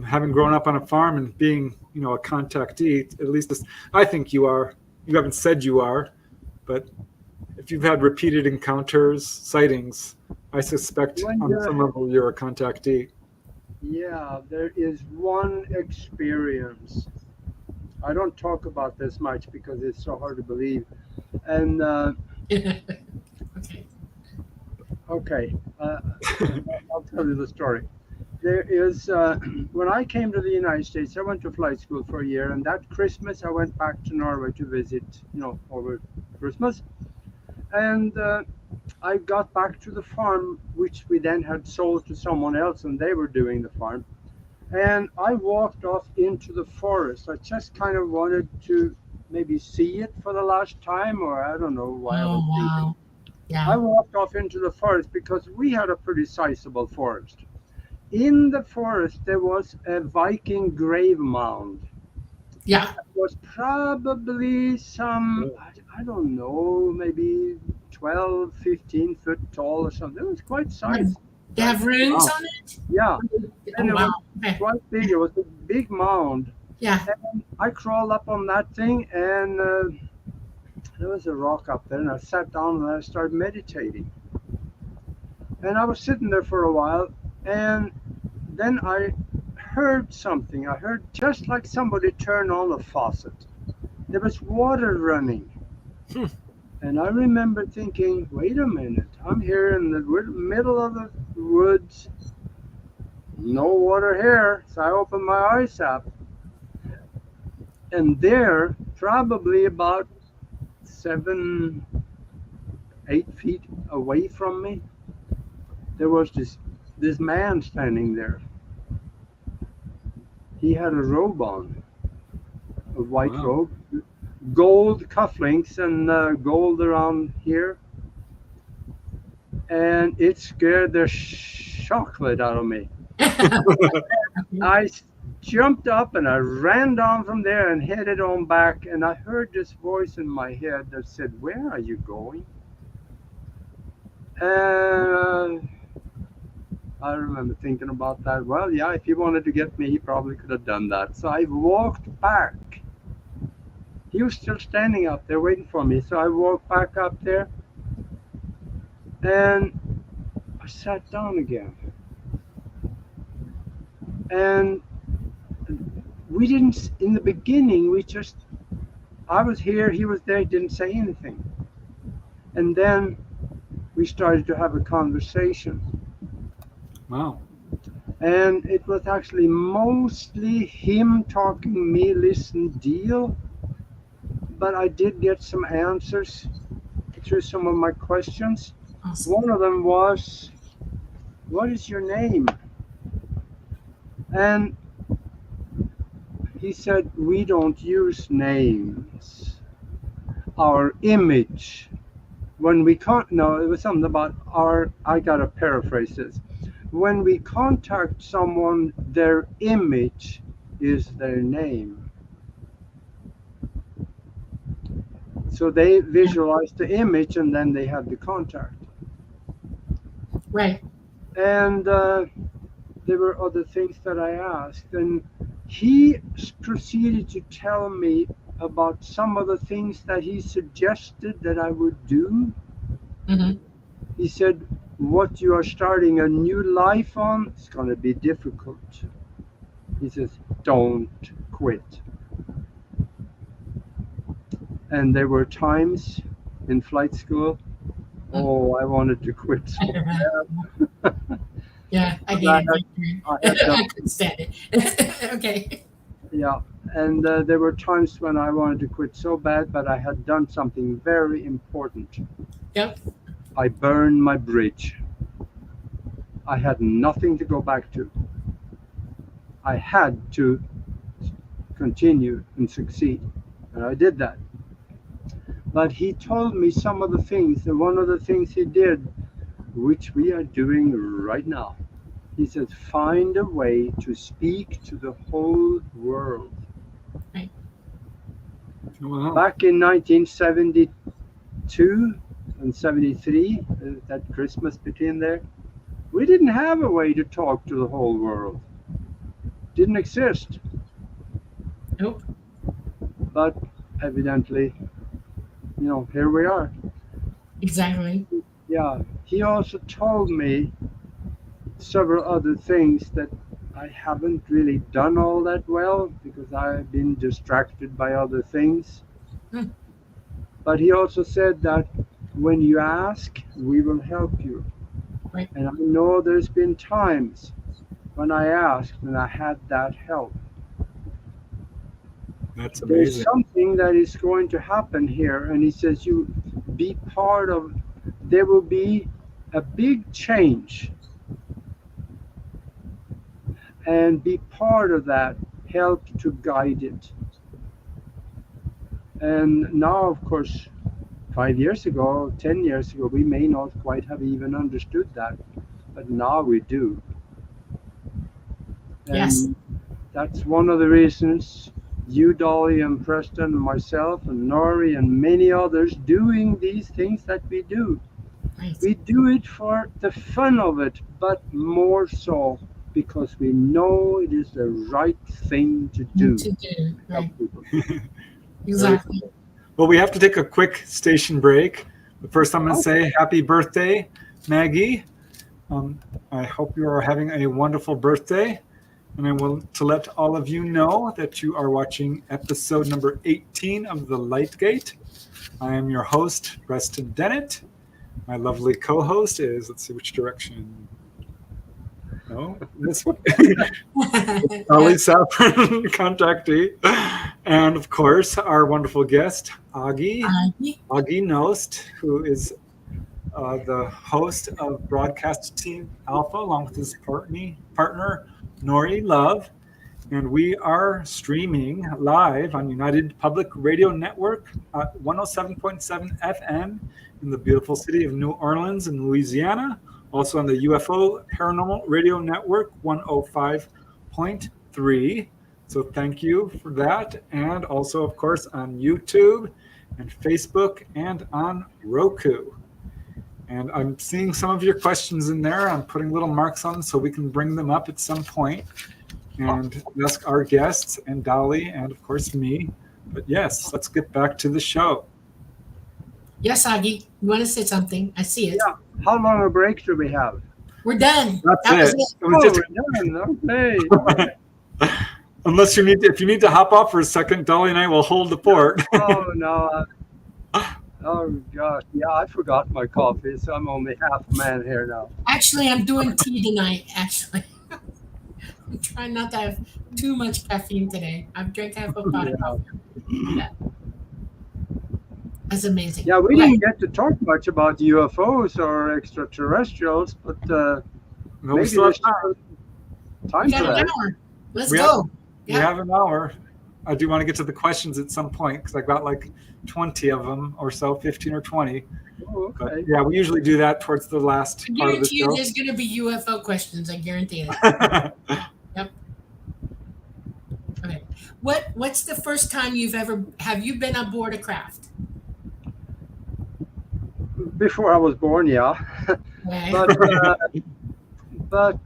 Having grown up on a farm and being, a contactee, at least I think you are. You haven't said you are, but if you've had repeated encounters, sightings, I suspect When on some level you're a contactee. Yeah, there is one experience. I don't talk about this much because it's so hard to believe. And Okay. okay, I'll tell you the story. There is, when I came to the United States, I went to flight school for a year, and that Christmas I went back to Norway to visit, over Christmas. And I got back to the farm, which we then had sold to someone else, and they were doing the farm. And I walked off into the forest. I just kind of wanted to maybe see it for the last time, or I don't know why I was Oh, thinking. wow. I Yeah. walked off into the forest because we had a pretty sizable forest. In the forest, there was a Viking grave mound. Yeah. It was probably some, I don't know, maybe 12, 15 foot tall or something. It was quite sized. They have runes Wow. on it? Yeah, Oh, and it wow. was Okay. quite big. It was a big mound. Yeah. And I crawled up on that thing, and there was a rock up there, and I sat down and I started meditating. And I was sitting there for a while, and then I heard something. I heard just like somebody turn on a faucet. There was water running. Hmm. And I remember thinking, wait a minute, I'm here in the middle of the woods, no water here. So I opened my eyes up, and there, probably about 7, 8 feet away from me, there was this man standing there. He had a robe on, a white Wow. robe, gold cufflinks, and gold around here. And it scared the chocolate out of me. I jumped up and I ran down from there and headed on back. And I heard this voice in my head that said, "Where are you going?" And I remember thinking about that. Well, yeah, if he wanted to get me, he probably could have done that. So I walked back. He was still standing up there waiting for me. So I walked back up there and I sat down again. And we didn't, in the beginning, I was here, he was there, didn't say anything. And then we started to have a conversation. Wow. And it was actually mostly him talking, me listen deal. But I did get some answers to some of my questions. Awesome. One of them was, "What is your name?" And he said, "We don't use names. Our image, when we can't, no, it was something about I gotta paraphrase this. When we contact someone, their image is their name. So they visualize the image and then they have the contact." Right. And there were other things that I asked. And he proceeded to tell me about some of the things that he suggested that I would do. Mm-hmm. He said, "What you are starting a new life on, it's going to be difficult." He says, "Don't quit." And there were times in flight school, oh, I wanted to quit so bad. Yeah, I But hate it. I had done, I couldn't stand it. Okay. yeah, and there were times when I wanted to quit so bad, but I had done something very important. Yep. I burned my bridge. I had nothing to go back to. I had to continue and succeed, and I did that. But he told me some of the things, and one of the things he did, which we are doing right now. He said, find a way to speak to the whole world. Right. Wow. Back in 1972 and 73, that Christmas between there, we didn't have a way to talk to the whole world. Didn't exist. Nope. But evidently, here we are. Exactly. Yeah. He also told me several other things that I haven't really done all that well because I've been distracted by other things. Hmm. But he also said that when you ask, we will help you. Right. And I know there's been times when I asked and I had that help. That's There's amazing. something that is going to happen here, and he says you be part of. There will be a big change, and be part of that. Help to guide it. And now, of course, 5 years ago, 10 years ago, we may not quite have even understood that, but now we do. And Yes. that's one of the reasons you, Dolly, and Preston, and myself, and Nori, and many others doing these things that we do. Right. We do it for the fun of it, but more so because we know it is the right thing to do. To do. Help Right. people. Exactly. Well, we have to take a quick station break. But first, I'm going to say happy birthday, Maggie. I hope you are having a wonderful birthday. And I want to let all of you know that you are watching episode number 18 of The Lightgate. I am your host, Preston Dennett. My lovely co-host is, let's see which direction. No, this one. Ali Saffron, contactee. And of course, our wonderful guest, Aage Nost, who is the host of Broadcast Team Alpha, along with his partner, Nori Love. And we are streaming live on United Public Radio Network at 107.7 FM in the beautiful city of New Orleans in Louisiana. Also on the UFO Paranormal Radio Network 105.3. So thank you for that. And also, of course, on YouTube and Facebook and on Roku. And I'm seeing some of your questions in there. I'm putting little marks on them so we can bring them up at some point and ask our guests and Dolly and, of course, me. But yes, let's get back to the show. Yes, Aage, you want to say something? I see it. Yeah. How long a break do we have? We're done. That's That was it. it. It was just We're done. Okay. unless if you need to hop off for a second, Dolly and I will hold the fort. Oh, no. Oh, gosh. Yeah, I forgot my coffee, so I'm only half a man here now. Actually, I'm doing tea tonight, actually. I'm trying not to have too much caffeine today. I've drank half a pot of coffee. Yeah. That's amazing. Yeah, we didn't get to talk much about UFOs or extraterrestrials, but No, we maybe still have there's time. time We for got an that. hour. Let's We go. We have an hour. I do want to get to the questions at some point because I got like 20 of them or so, 15 or 20. Oh, But okay. yeah, we usually do that towards the last I part of the guarantee you show. there's going to be UFO questions. I guarantee it. Yep. Okay. What's the first time have you been aboard a craft? Before I was born, yeah. Okay. But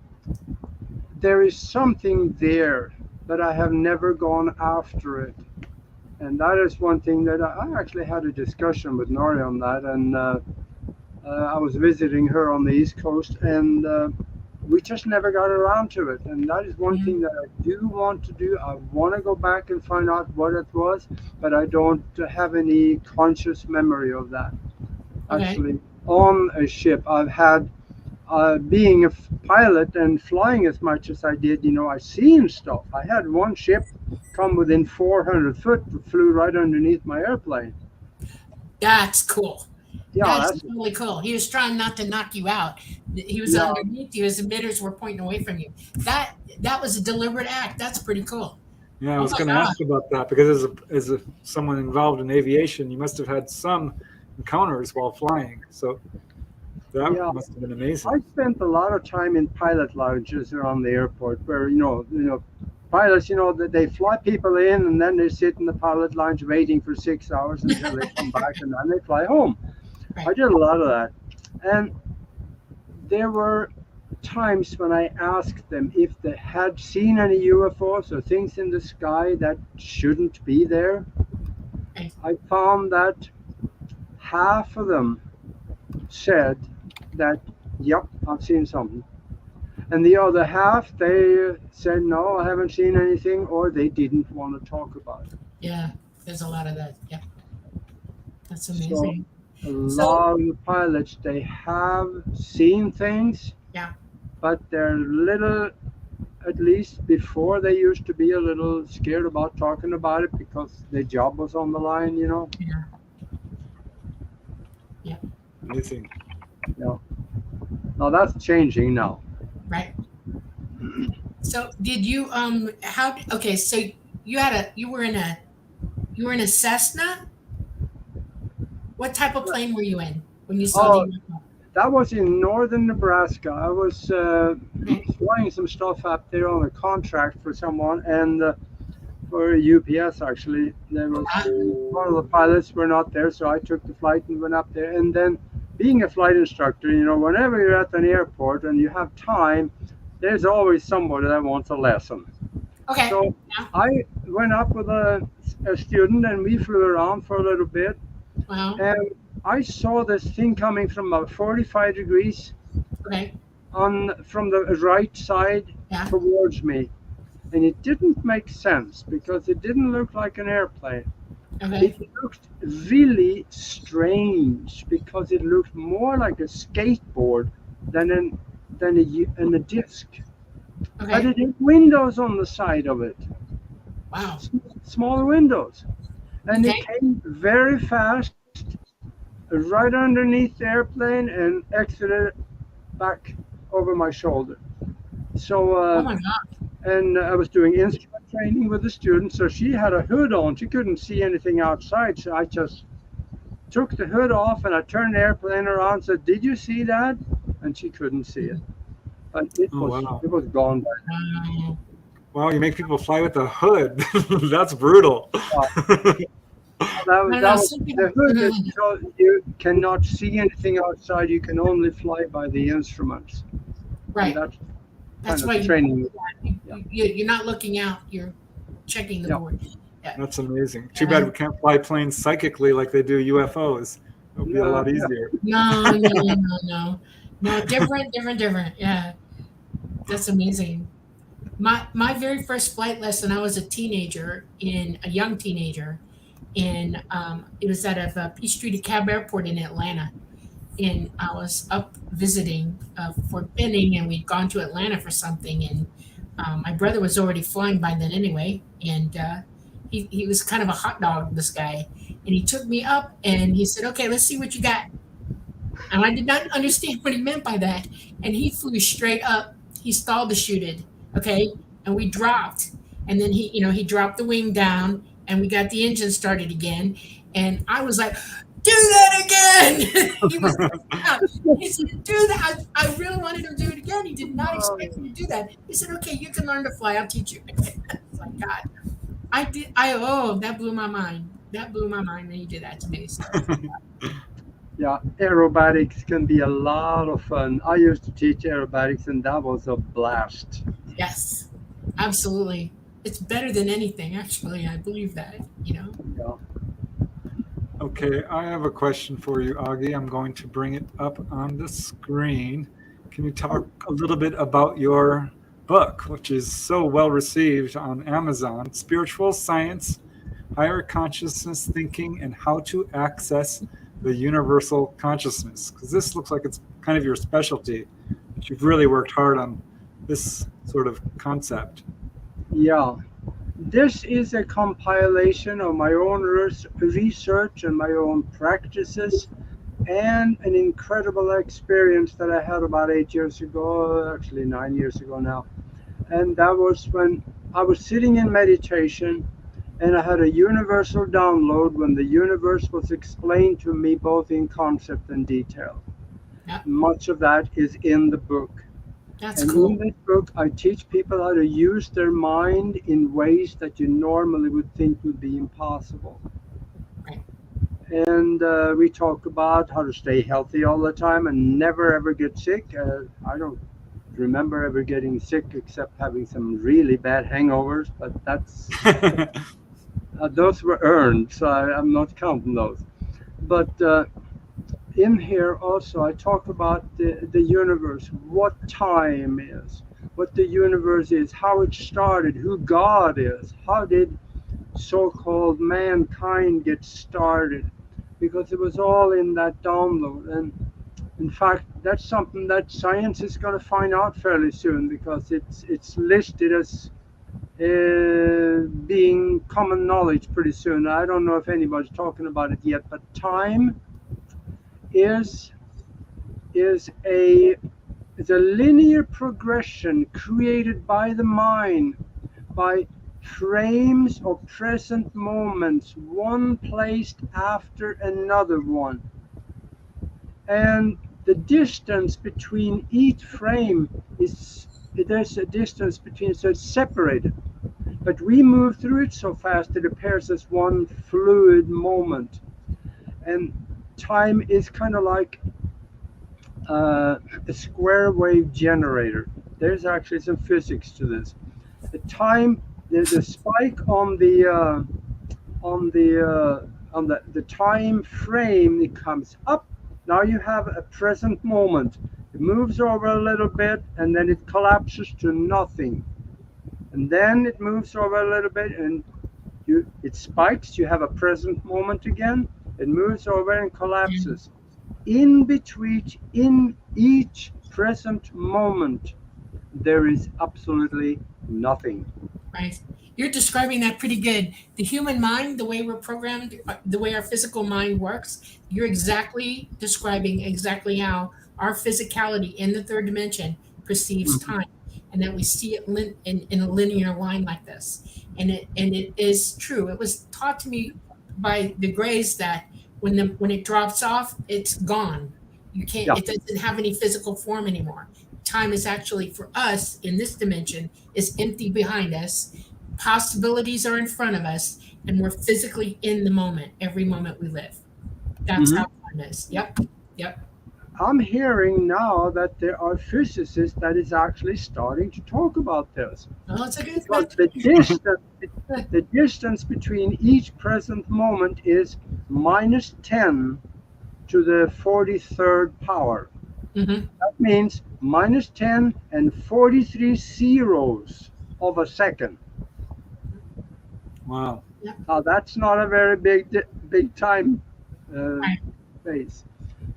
there is something there, but I have never gone after it. And that is one thing that I actually had a discussion with Nori on that. And I was visiting her on the East Coast, and we just never got around to it. And that is one thing that I do want to do. I want to go back and find out what it was, but I don't have any conscious memory of that. Okay. Actually, on a ship, I've had, being a pilot and flying as much as I did, I've seen stuff. I had one ship come within 400 foot, flew right underneath my airplane. That's cool. Yeah, That's really cool. He was trying not to knock you out. He was underneath you. His emitters were pointing away from you. That was a deliberate act. That's pretty cool. Yeah, I Oh was my going to God. ask about that because someone involved in aviation, you must have had some encounters while flying. So that Yeah, must have been I amazing. spent a lot of time in pilot lounges around the airport where pilots, they fly people in and then they sit in the pilot lounge waiting for 6 hours until they come back and then they fly home. I Right. did a lot of that, and there were times when I asked them if they had seen any UFOs or things in the sky that shouldn't be there. Right. I found that half of them said that, yep, I've seen something. And the other half, they said, no, I haven't seen anything, or they didn't want to talk about it. Yeah. There's a lot of that. Yeah. That's So amazing. a So, lot of the pilots, they have seen things, yeah. but they're little, at least before, they used to be a little scared about talking about it because their job was on the line. Yeah. Yeah. Amazing. Yeah. Now that's changing now. Right. So did you okay, so you were in a Cessna? What type of plane were you in when you saw the Oh, UFO? that was in northern Nebraska. I was Okay. flying some stuff up there on a contract for someone, and for UPS actually. There was Ah, one of the pilots were not there, so I took the flight and went up there. And then, being a flight instructor, whenever you're at an airport and you have time, there's always somebody that wants a lesson. okay. So Yeah. I went up with a student, and we flew around for a little bit, Wow. and I saw this thing coming from about 45 degrees Okay. from the right side Yeah. towards me, and it didn't make sense because it didn't look like an airplane. Okay. It looked really strange because it looked more like a skateboard than a disc. But Okay. it had windows on the side of it, Wow. smaller windows, and it Okay. came very fast, right underneath the airplane, and exited back over my shoulder. So Oh my God. and I was doing instrument training with the students, so she had a hood on. She couldn't see anything outside, so I just took the hood off and I turned the airplane around and said, "Did you see that?" And she couldn't see it, but it Oh, was wow. it was gone by Wow. Wow, you make people fly with a hood. That's brutal. now. That I was don't that know. was Some people, the hood is so you cannot see anything outside. You can only fly by the instruments, and right. that's kind That's of why the training. Yeah, you're not looking out. You're checking the yeah, board. Yeah. That's amazing. Too bad we can't fly planes psychically like they do UFOs. It would be a lot yeah. easier. No, no, no, no, no. No, different, different, different. Yeah. That's amazing. My very first flight lesson, I was a young teenager, and it was at a Peachtree Cab Airport in Atlanta. And I was up visiting for Benning, and we'd gone to Atlanta for something. And my brother was already flying by then anyway, and he was kind of a hot dog, this guy. And he took me up, and he said, "Okay, let's see what you got." And I did not understand what he meant by that. And he flew straight up. He stalled to shoot it. Okay. And we dropped. And then he dropped the wing down and we got the engine started again. And I was like, do that again. He was out. He said, do that. I really wanted him to do it again. He did not expect me to do that. He said, okay, you can learn to fly. I'll teach you. It's like, God, that blew my mind. That blew my mind when he did that to me. So, Yeah, aerobatics can be a lot of fun. I used to teach aerobatics, and that was a blast. yes, absolutely. It's better than anything, actually. I believe that. Yeah. Okay, I have a question for you, Augie. I'm going to bring it up on the screen. Can you talk a little bit about your book, which is so well received on Amazon, Spiritual Science, Higher Consciousness Thinking, and How to Access the Universal Consciousness? Because this looks like it's kind of your specialty, but you've really worked hard on this sort of concept. Yeah. This is a compilation of my own research and my own practices and an incredible experience that I had about 8 years ago, actually 9 years ago now. And that was when I was sitting in meditation, and I had a universal download when the universe was explained to me both in concept and detail. Yeah, Much of that is in the book. that's And in cool. this book, I teach people how to use their mind in ways that you normally would think would be impossible. Right. And we talk about how to stay healthy all the time and never ever get sick. I don't remember ever getting sick except having some really bad hangovers, but that's those were earned, so I'm not counting those. But in here also, I talk about the universe, what time is, what the universe is, how it started, who God is, how did so-called mankind get started, because it was all in that download. And in fact, that's something that science is going to find out fairly soon, because it's listed as being common knowledge pretty soon. I don't know if anybody's talking about it yet, but time is is a linear progression created by the mind, by frames of present moments, one placed after another one. And the distance between each frame is, there's a distance between, so it's separated. But we move through it so fast it appears as one fluid moment. And time is kind of like a square wave generator. There's actually some physics to this. The time, the spike on the time frame, it comes up. Now you have a present moment. It moves over a little bit and then it collapses to nothing. And then it moves over a little bit and it spikes. You have a present moment again. It moves over and collapses. In between, in each present moment, there is absolutely nothing. Right. You're describing that pretty good. The human mind, the way we're programmed, the way our physical mind works, you're exactly describing exactly how our physicality in the third dimension perceives Mhm. time, and that we see it in a linear line like this. And it is true. It was taught to me by the Greys that when it drops off, it's gone. You can't. Yeah. It doesn't have any physical form anymore. Time is actually for us in this dimension is empty behind us. Possibilities are in front of us, and we're physically in the moment every moment we live. That's Mhm. how time is. Yep. Yep. I'm hearing now that there are physicists that is actually starting to talk about this. Well, it's a good Because thing. the distance between each present moment is minus 10 to the 43rd power. Hmm. That means minus 10 and 43 zeros of a second. Wow. Now that's not a very big time Right. space,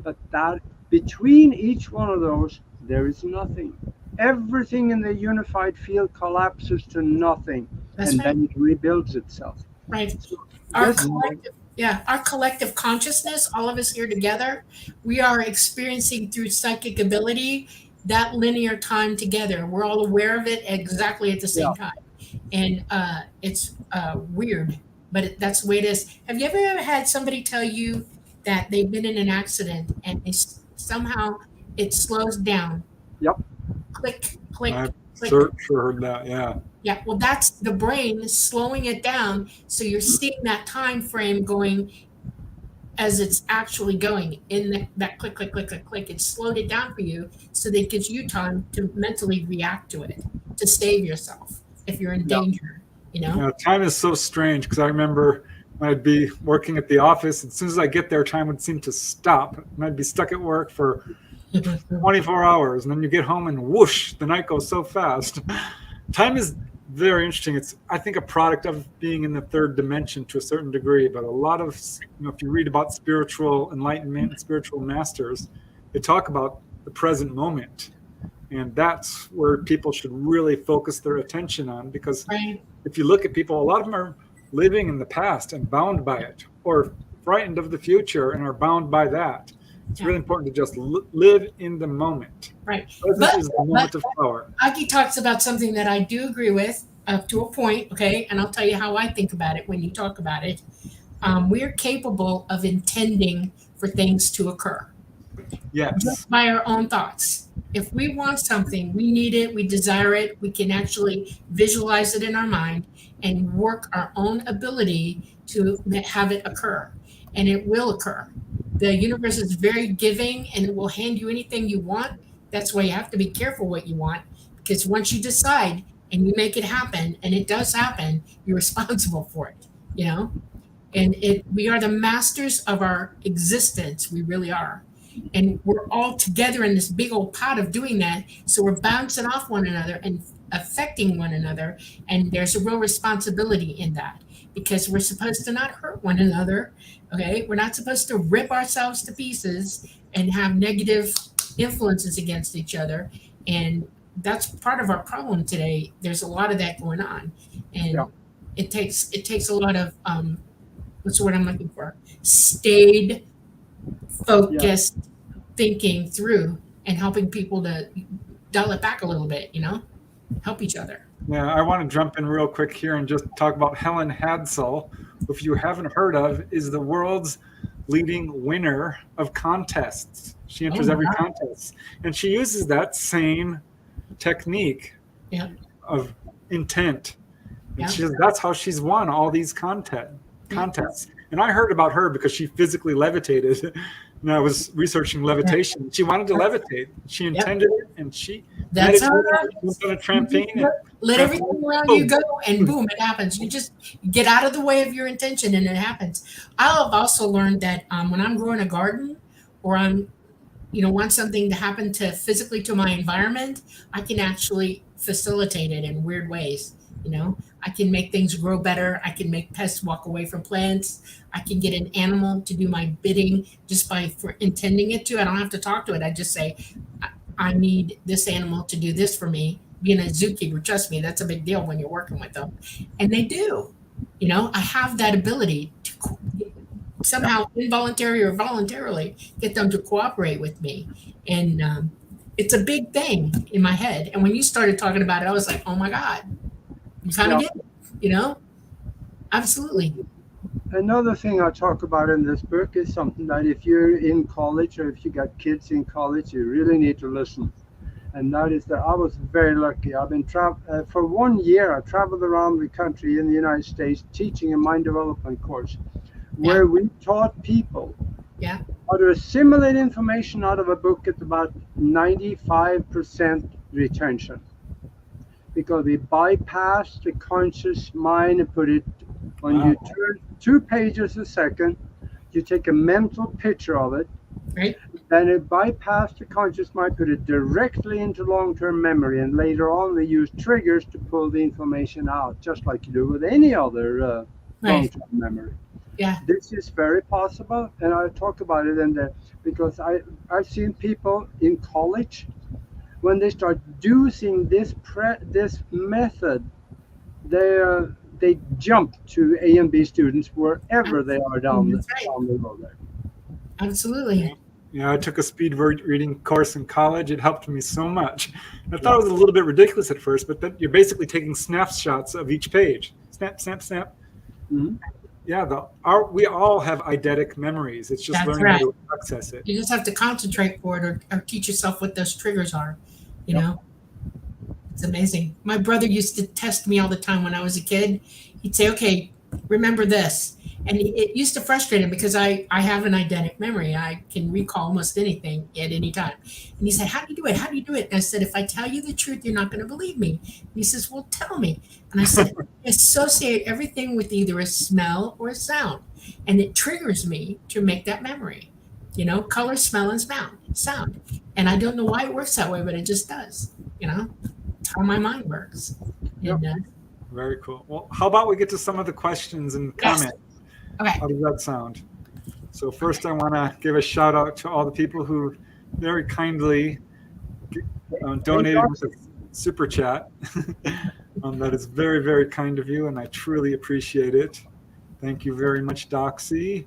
but that between each one of those there is nothing. Everything in the unified field collapses to nothing, That's and right. then it rebuilds itself. Right. So Our this, collective, yeah, our collective consciousness, all of us here together, we are experiencing through psychic ability that linear time together. We're all aware of it exactly at the yeah, same time. And it's weird, but that's the way it is. Have you ever had somebody tell you that they've been in an accident and somehow it slows down? yep, Click, click, I've click. sure heard that. Yeah. Yeah, well, that's the brain slowing it down. So you're seeing that time frame going as it's actually going in that click, click, click, click, click. It slowed it down for you so that it gives you time to mentally react to it, to save yourself if you're in yeah, danger, you know? Time is so strange because I remember when I'd be working at the office, as soon as I get there, time would seem to stop, and I'd be stuck at work for 24 hours, and then you get home and whoosh, the night goes so fast. Time is very interesting. It's, I think, a product of being in the third dimension to a certain degree, but a lot of, if you read about spiritual enlightenment and spiritual masters, they talk about the present moment. And that's where people should really focus their attention on, because Right. if you look at people, a lot of them are living in the past and bound by it, or frightened of the future and are bound by that. It's Yeah. really important to just live in the moment. Right. Present But is the moment of power. Aage talks about something that I do agree with. up to a point, okay? And I'll tell you how I think about it when you talk about it. We're capable of intending for things to occur Yes. just by our own thoughts. If we want something, we need it, we desire it, we can actually visualize it in our mind and work our own ability to have it occur. And it will occur. The universe is very giving and it will hand you anything you want. That's why you have to be careful what you want, because once you decide and you make it happen, and it does happen, you're responsible for it, you know? And we are the masters of our existence. We really are. And we're all together in this big old pot of doing that. So we're bouncing off one another and affecting one another. And there's a real responsibility in that, because we're supposed to not hurt one another. Okay. We're not supposed to rip ourselves to pieces and have negative influences against each other. And that's part of our problem today. There's a lot of that going on. And Yeah. it takes a lot of what's the word I'm looking for? Stayed, focused thinking through and helping people to dial it back a little bit, you know, help each other. Yeah, I want to jump in real quick here and just talk about Helen Hadsell, who, if you haven't heard of, is the world's leading winner of contests. She enters every contest, and she uses that same technique Yeah. of intent. And Yeah. she says that's how she's won all these contests. And I heard about her because she physically levitated. And I was researching levitation. She wanted to levitate. She intended it, and she That's how it meditated, happens. went on a trampoline. And Let everything around you go, and boom, it happens. You just get out of the way of your intention, and it happens. I've also learned that when I'm growing a garden, or I'm, want something to happen to physically to my environment, I can actually facilitate it in weird ways. I can make things grow better. I can make pests walk away from plants. I can get an animal to do my bidding just for intending it to. I don't have to talk to it. I just say, I need this animal to do this for me. Being a zookeeper, trust me, that's a big deal when you're working with them. And they do. I have that ability to somehow involuntary or voluntarily get them to cooperate with me. And it's a big thing in my head. And when you started talking about it, I was like, oh my God, you kind of get it, Absolutely. Another thing I talk about in this book is something that if you're in college or if you got kids in college, you really need to listen. And that is that I was very lucky. I've been for 1 year. I traveled around the country in the United States teaching a mind development course where we taught people how to assimilate information out of a book at about 95% retention, because we bypass the conscious mind and put it when you turn 2 pages a second, you take a mental picture of it, right? Then it bypassed the conscious mind, put it directly into long-term memory, and later on we use triggers to pull the information out, just like you do with any other long-term memory. Yeah. This is very possible, and I talk about it because I've seen people in college, when they start using this method, they jump to A and B students wherever they are down the road there. Absolutely. Yeah, I took a speed reading course in college. It helped me so much. I thought it was a little bit ridiculous at first, but then you're basically taking snapshots of each page. Snap, snap, snap. Mm-hmm. Yeah, we all have eidetic memories. It's just learning how to access it. You just have to concentrate for it, or teach yourself what those triggers are. You know, it's amazing. My brother used to test me all the time when I was a kid. He'd say, "Okay, remember this," and it used to frustrate him because I have an eidetic memory. I can recall almost anything at any time. And he said, "How do you do it? How do you do it?" And I said, "If I tell you the truth, you're not going to believe me." And he says, "Well, tell me." And I said, "Associate everything with either a smell or a sound, and it triggers me to make that memory. Color, smell, and sound. And I don't know why it works that way, but it just does. It's how my mind works." And, very cool. Well, how about we get to some of the questions and comments? Okay. How does that sound? So first, I want to give a shout out to all the people who very kindly donated with a super chat. That is very, very kind of you, and I truly appreciate it. Thank you very much, Doxy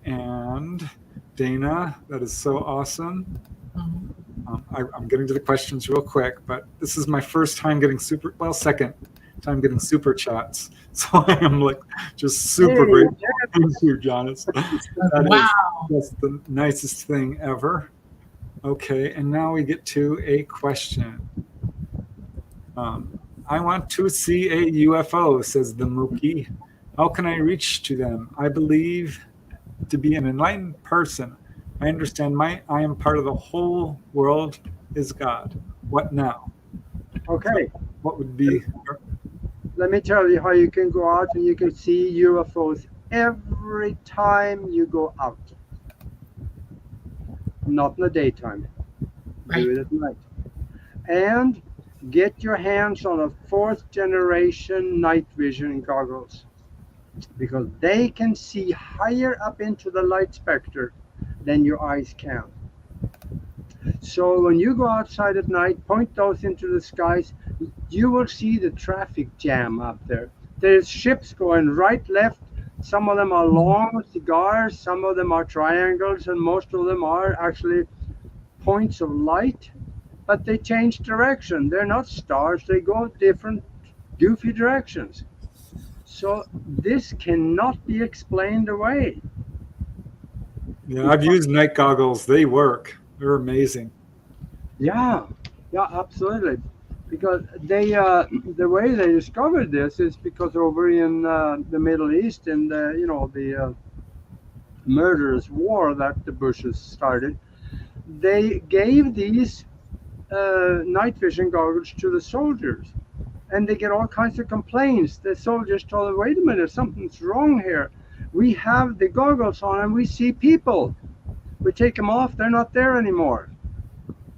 and Dana. That is so awesome. I'm getting to the questions real quick, but this is my first time getting second time getting super chats. So I am like just super grateful. Thank you, Jonas. That Wow. is just the nicest thing ever. Okay, and now we get to a question. I want to see a UFO, says the Mookie. How can I reach to them? I believe to be an enlightened person. I understand I am part of the whole world is God. What now? Okay. So what would be? Let me tell you how you can go out and you can see UFOs every time you go out. Not in the daytime. Right. Do it at night. And get your hands on a 4th generation night vision goggles, because they can see higher up into the light spectrum than your eyes can. So when you go outside at night, point those into the skies, you will see the traffic jam up there. There's ships going right, left. Some of them are long cigars, some of them are triangles, and most of them are actually points of light, but they change direction. They're not stars, they go different goofy directions. So this cannot be explained away. Yeah, I've used night goggles. They work. They're amazing. Yeah, absolutely. Because they, the way they discovered this is because over in the Middle East, in the murderous war that the Bushes started, they gave these night vision goggles to the soldiers, and they get all kinds of complaints. The soldiers told them, "Wait a minute, something's wrong here. We have the goggles on and we see people. We take them off, they're not there anymore.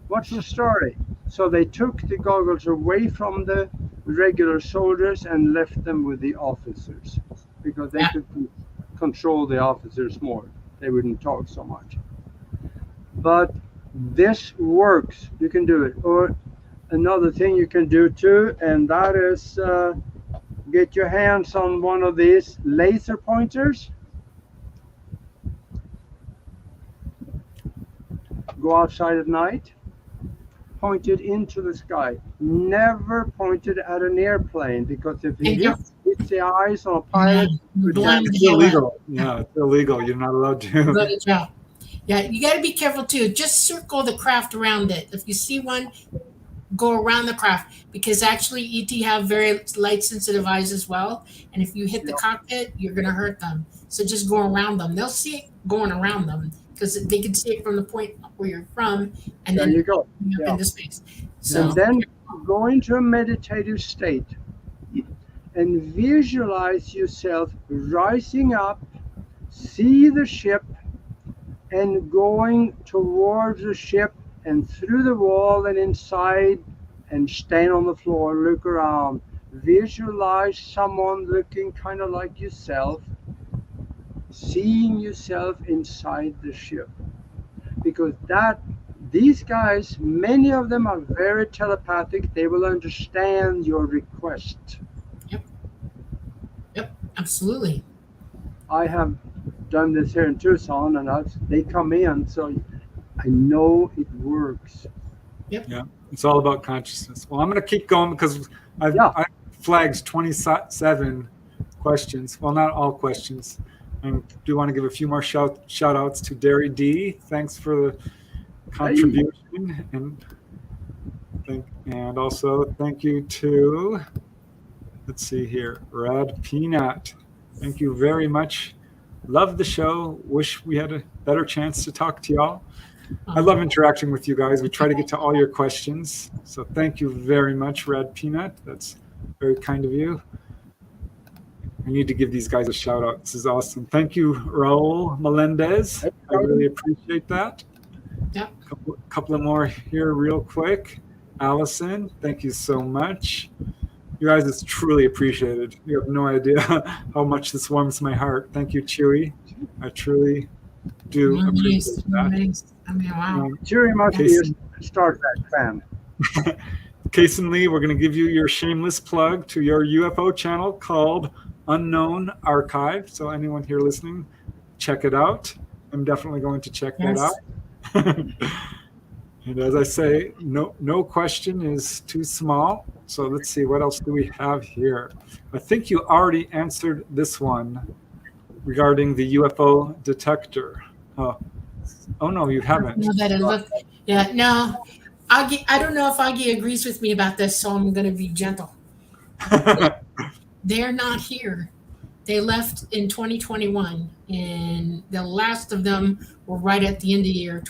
What's the story?" So they took the goggles away from the regular soldiers and left them with the officers, because they could control the officers more. They wouldn't talk so much. But this works. You can do it. Or another thing you can do too, and that is get your hands on one of these laser pointers. Go outside at night, point it into the sky. Never point it at an airplane, because if it hits the eyes on a pilot, it's illegal. Yeah, it's illegal. You're not allowed to. Yeah, you got to be careful too. Just circle the craft around it. If you see one, go around the craft, because actually ET have very light sensitive eyes as well. And if you hit the cockpit, you're going to hurt them. So just go around them. They'll see it going around them, because they can see it from the point where you're from, and there then you go. up into space. So And then go into a meditative state and visualize yourself rising up, see the ship, and going towards the ship and through the wall and inside, and stand on the floor, look around, visualize someone looking kind of like yourself, seeing yourself inside the ship. Because these guys, many of them are very telepathic. They will understand your request. Yep, absolutely. I have done this here in Tucson, and they come in, so I know it works. Yeah, it's all about consciousness. Well, I'm going to keep going, because I flagged 27 questions. Well, not all questions. I do want to give a few more shout outs to Derry D. Thanks for the contribution. And also thank you to, let's see here, Rad Peanut. Thank you very much. Love the show. Wish we had a better chance to talk to y'all. I love interacting with you guys. We try to get to all your questions. So thank you very much, Rad Peanut. That's very kind of you. I need to give these guys a shout out. This is awesome. Thank you, Raul Melendez. I really appreciate that. Yeah. Couple of more here real quick. Allison, thank you so much. You guys, it's truly appreciated. You have no idea how much this warms my heart. Thank you, Chewy. I truly do appreciate that. I mean, wow. Chewy must be a Star Trek fan. Kason Lee, we're going to give you your shameless plug to your UFO channel called Unknown Archive. So anyone here listening, check it out. I'm definitely going to check that out. And as I say, no question is too small. So let's see, what else do we have here? I think you already answered this one regarding the UFO detector. Oh no, you haven't. No, that didn't look. Yeah, no. I don't know if Augie agrees with me about this, so I'm going to be gentle. They're not here. They left in 2021, and the last of them were right at the end of the year,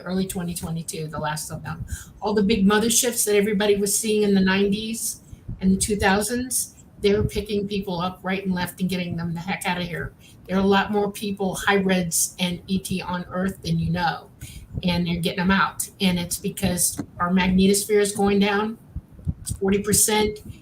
early 2022, the last of them. All the big motherships that everybody was seeing in the 90s and the 2000s, they were picking people up right and left and getting them the heck out of here. There are a lot more people, hybrids and ET on Earth than you know, and they're getting them out. And it's because our magnetosphere is going down 40%.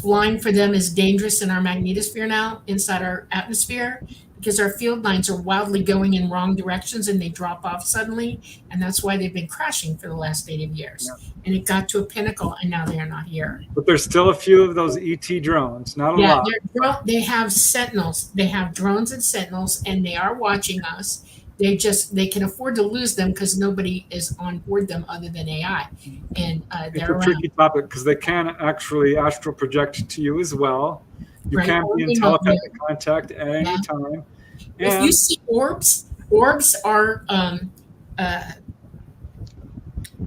Flying for them is dangerous in our magnetosphere now, inside our atmosphere, because our field lines are wildly going in wrong directions and they drop off suddenly. And that's why they've been crashing for the last 80 years. Yeah. And it got to a pinnacle and now they are not here. But there's still a few of those ET drones, not a lot. They have sentinels. They have drones and sentinels, and they are watching us. They can afford to lose them because nobody is on board them other than AI. And they're it's a tricky topic because they can actually astral project to you as well. You can be in telepathic contact at any time. If you see orbs are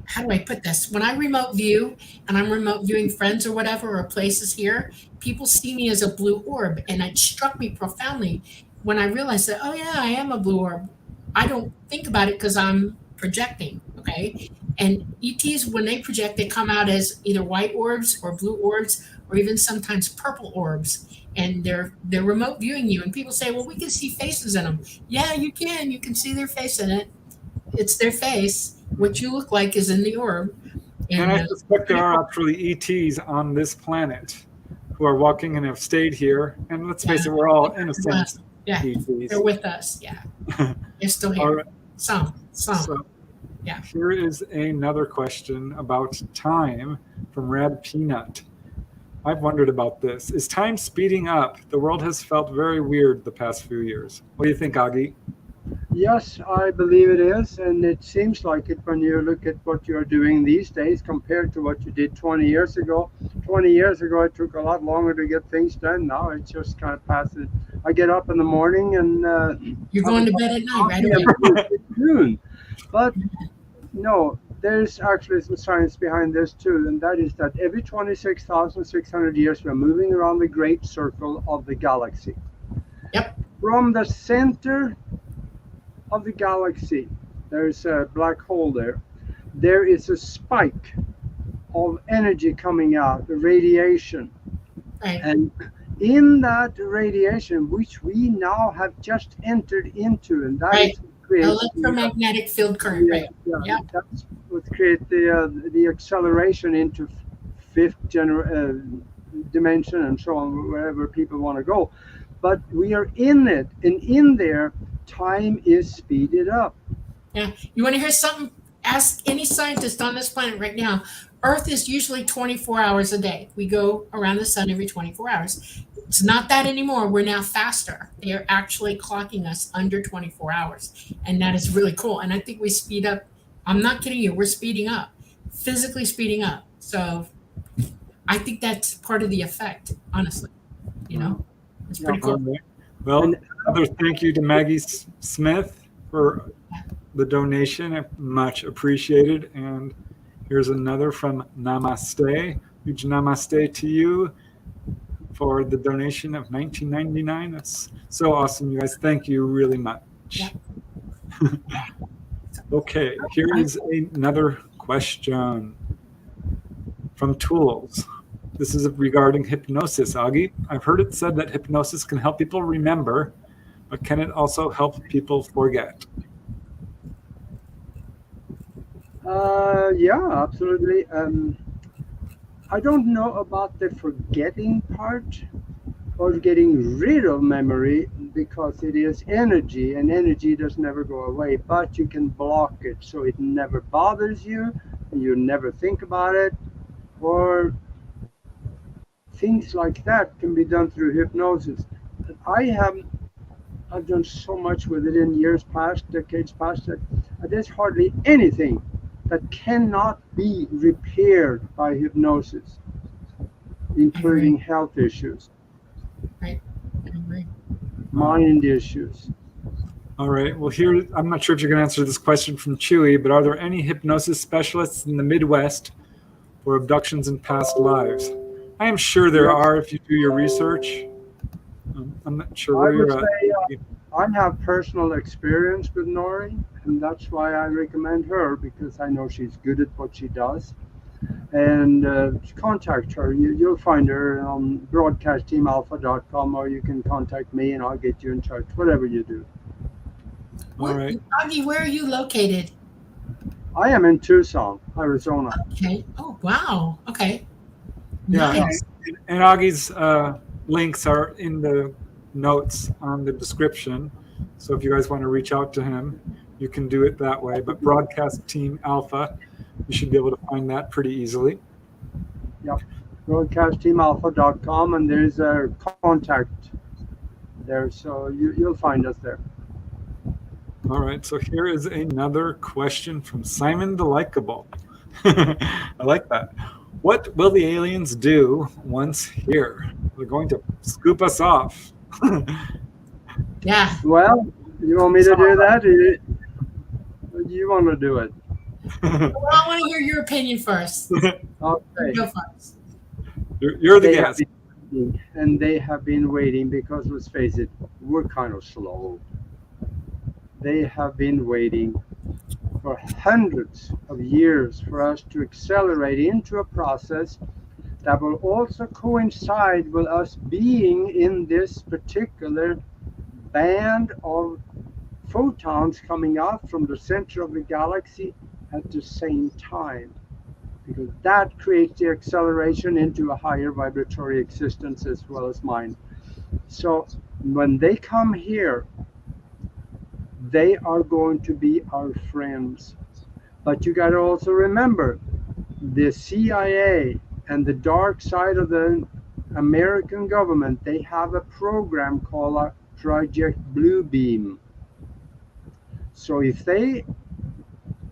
how do I put this? When I remote view and I'm remote viewing friends or whatever, or places here, people see me as a blue orb, and it struck me profoundly when I realized that, oh yeah, I am a blue orb. I don't think about it because I'm projecting, okay? And ETs, when they project, they come out as either white orbs or blue orbs, or even sometimes purple orbs. And they're remote viewing you. And people say, well, we can see faces in them. Yeah, you can. You can see their face in it. It's their face. What you look like is in the orb. And I suspect there are actually ETs on this planet who are walking and have stayed here. And let's face it, we're all, in a sense, ETs. They're with us, They're still here. Right. Some. So, here is another question about time from Rad Peanut. I've wondered about this. Is time speeding up? The world has felt very weird the past few years. What do you think, Aage? Yes, I believe it is, and it seems like it when you look at what you're doing these days compared to what you did 20 years ago. 20 years ago, it took a lot longer to get things done. Now it's just kind of passes. I get up in the morning and you're going to bed at night, right? Noon. But no, there's actually some science behind this too, and that is that every 26,600 years we're moving around the great circle of the galaxy. Yep. From the center of the galaxy, there's a black hole there. There is a spike of energy coming out, the radiation. Right. And in that radiation, which we now have just entered into, and that is electromagnetic field current, that's what creates the acceleration into fifth dimension and so on, wherever people want to go. But we are in it, and in there, time is speeded up. Yeah, you want to hear something? Ask any scientist on this planet right now. Earth is usually 24 hours a day. We go around the sun every 24 hours. It's not that anymore. We're now faster. They are actually clocking us under 24 hours. And that is really cool. And I think we speed up. I'm not kidding you. We're speeding up, physically speeding up. So I think that's part of the effect, honestly. You know, it's pretty cool. Well, another thank you to Maggie Smith for the donation. Much appreciated. And here's another from Namaste. Huge namaste to you for the donation of $19.99. That's so awesome, you guys. Thank you really much. Yeah. Okay, here is another question from Tools. This is regarding hypnosis, Aage. I've heard it said that hypnosis can help people remember, but can it also help people forget? Yeah, absolutely. I don't know about the forgetting part or getting rid of memory, because it is energy, and energy does never go away, but you can block it so it never bothers you and you never think about it, or things like that can be done through hypnosis. I've done so much with it in years past, decades past, that there's hardly anything that cannot be repaired by hypnosis, including health issues, Right. I agree. mind issues. All right. Well, here, I'm not sure if you're going to answer this question from Chewy, but are there any hypnosis specialists in the Midwest for abductions in past lives? I am sure there Yes. are if you do your research. I'm not sure I where would you're at. say I have personal experience with Nori, and that's why I recommend her, because I know she's good at what she does. And contact her. You'll find her on broadcastteamalpha.com, or you can contact me and I'll get you in touch, whatever you do. All right. Aage, where are you located? I am in Tucson, Arizona. Okay. Oh, wow. Okay. Yeah. Nice. And Augie's links are in the notes on the description. So if you guys want to reach out to him, you can do it that way. But Broadcast Team Alpha, you should be able to find that pretty easily. Yep. Broadcastteamalpha.com, and there's a contact there, so you'll find us there. All right. So here is another question from Simon the Likeable. I like that. What will the aliens do once here? They're going to scoop us off. Yeah. Well, you want me to do that? Or you want to do it? Well, I want to hear your opinion first. Okay. Go first. You're the They have guest. been waiting, and they have been waiting because, let's face it, we're kind of slow. They have been waiting for hundreds of years for us to accelerate into a process that will also coincide with us being in this particular band of photons coming out from the center of the galaxy at the same time, because that creates the acceleration into a higher vibratory existence as well as mine. So when they come here, they are going to be our friends. But you got to also remember, the CIA and the dark side of the American government, they have a program called Project Bluebeam. So if they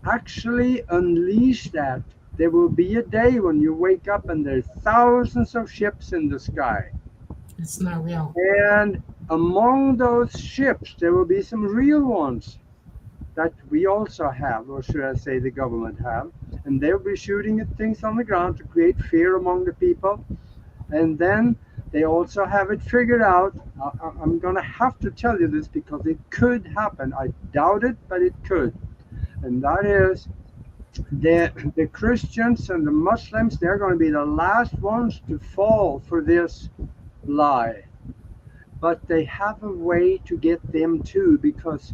actually unleash that, there will be a day when you wake up and there's thousands of ships in the sky. It's not real. And among those ships, there will be some real ones that we also have, or should I say the government have. And they'll be shooting at things on the ground to create fear among the people. And then they also have it figured out. I'm going to have to tell you this because it could happen. I doubt it, but it could. And that is the Christians and the Muslims, they're going to be the last ones to fall for this lie. But they have a way to get them too, because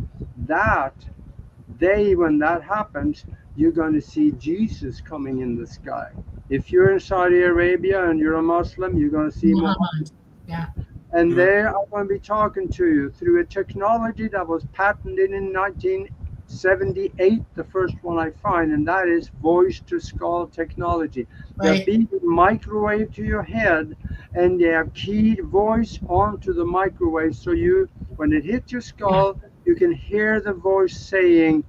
when that happens, you're going to see Jesus coming in the sky. If you're in Saudi Arabia and you're a Muslim, you're going to see Muhammad. Yeah. And they are going to be talking to you through a technology that was patented in 1978, the first one I find, and that is voice to skull technology. Right. They're being microwave to your head, and they have keyed voice onto the microwave, so when it hits your skull, you can hear the voice saying,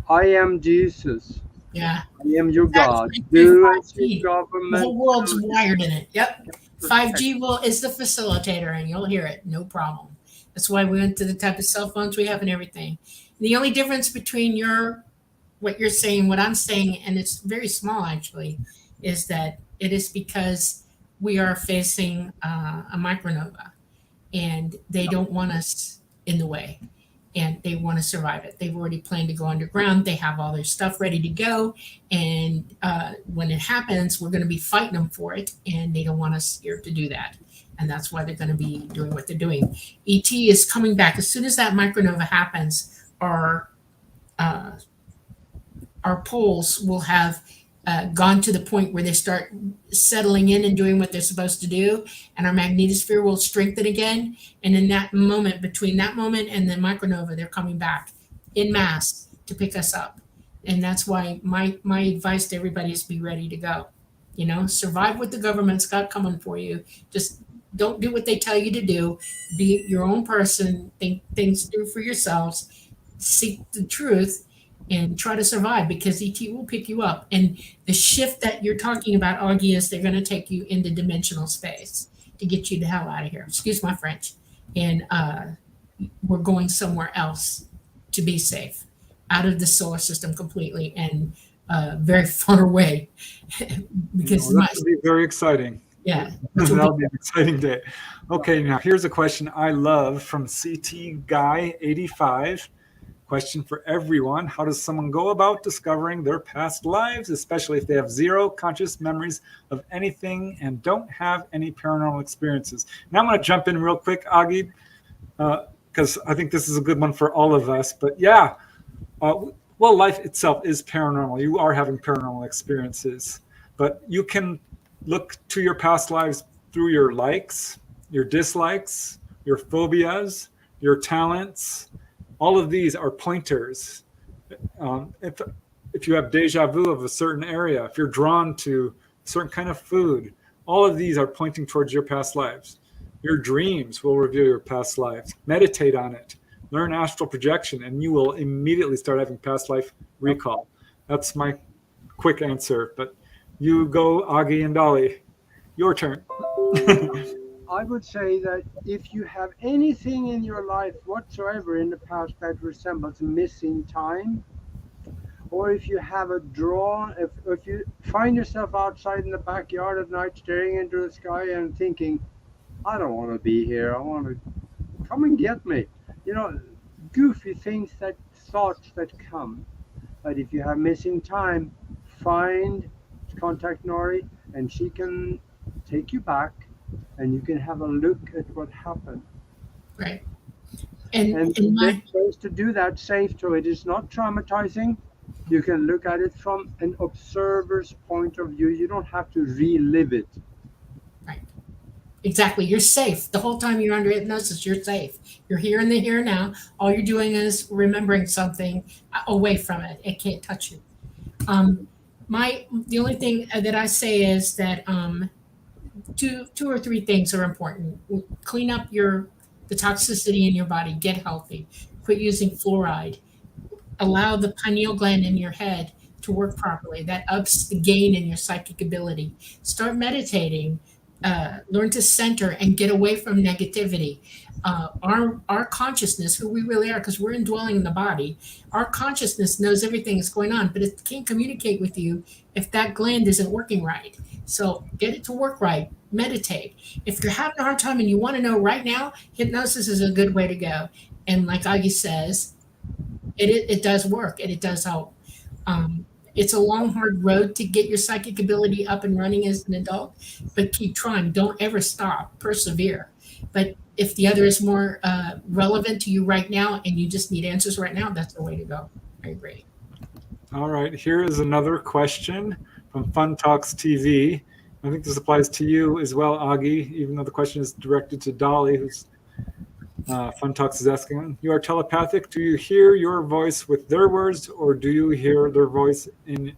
I am Jesus. Yeah. I am your That's God. like Do 5G. as your The government. whole world's wired in it. Yep. 5G is the facilitator, and you'll hear it. No problem. That's why we went to the type of cell phones we have and everything. The only difference between what you're saying, what I'm saying, and it's very small actually, is that it is because we are facing a micronova, and they don't want us in the way, and they want to survive it. They've already planned to go underground. They have all their stuff ready to go, and when it happens, we're going to be fighting them for it, and they don't want us here to do that. And that's why they're going to be doing what they're doing. ET is coming back as soon as that micronova happens. Our poles will have gone to the point where they start settling in and doing what they're supposed to do, and our magnetosphere will strengthen again. And in that moment, between that moment and the micronova, they're coming back in mass to pick us up. And that's why my advice to everybody is be ready to go. Survive what the government's got coming for you. Just don't do what they tell you to do. Be your own person. Think things through for yourselves. Seek the truth, and try to survive, because ET will pick you up. And the shift that you're talking about, Augie, is they're going to take you into dimensional space to get you the hell out of here. Excuse my French. And we're going somewhere else to be safe, out of the solar system completely, and very far away. Because That would be very exciting. yeah, That'll be an exciting day. Okay, now here's a question I love from CT Guy 85. Question for everyone. How does someone go about discovering their past lives, especially if they have zero conscious memories of anything and don't have any paranormal experiences? Now I'm going to jump in real quick, Aage, because I think this is a good one for all of us. But yeah, well, life itself is paranormal. You are having paranormal experiences, but you can look to your past lives through your likes, your dislikes, your phobias, your talents. All of these are pointers. If you have deja vu of a certain area, if you're drawn to a certain kind of food, all of these are pointing towards your past lives. Your dreams will reveal your past lives. Meditate on it. Learn astral projection, and you will immediately start having past life recall. That's my quick answer. But you go, Aage and Dolly. Your turn. I would say that if you have anything in your life whatsoever in the past that resembles missing time, or if you have a drawn, if you find yourself outside in the backyard at night staring into the sky and thinking, I don't want to be here, I want to come and get me. You know, goofy things, that thoughts that come. But if you have missing time, contact Nori, and she can take you back, and you can have a look at what happened. right. And My, ways to do that safe, so it is not traumatizing. You can look at it from an observer's point of view. You don't have to relive it. right. Exactly. You're safe. The whole time you're under hypnosis, you're safe. You're here in the here and now. All you're doing is remembering something away from it. It can't touch you. The only thing that I say is that two or three things are important. Clean up the toxicity in your body. Get healthy. Quit using fluoride. Allow the pineal gland in your head to work properly. That ups the gain in your psychic ability. Start meditating. Learn to center and get away from negativity. Our consciousness, who we really are, because we're indwelling in the body, our consciousness knows everything that's going on, but it can't communicate with you if that gland isn't working right. So get it to work right. Meditate. If you're having a hard time and you want to know right now, hypnosis is a good way to go. And like Aage says, it does work and it does help. It's a long, hard road to get your psychic ability up and running as an adult, but keep trying. Don't ever stop. Persevere. But if the other is more relevant to you right now and you just need answers right now, that's the way to go. I agree. All right, here is another question from Fun Talks TV. I think this applies to you as well, Aage, even though the question is directed to Dolly, who's Fun Talks is asking. You are telepathic. Do you hear your voice with their words, or do you hear their voice in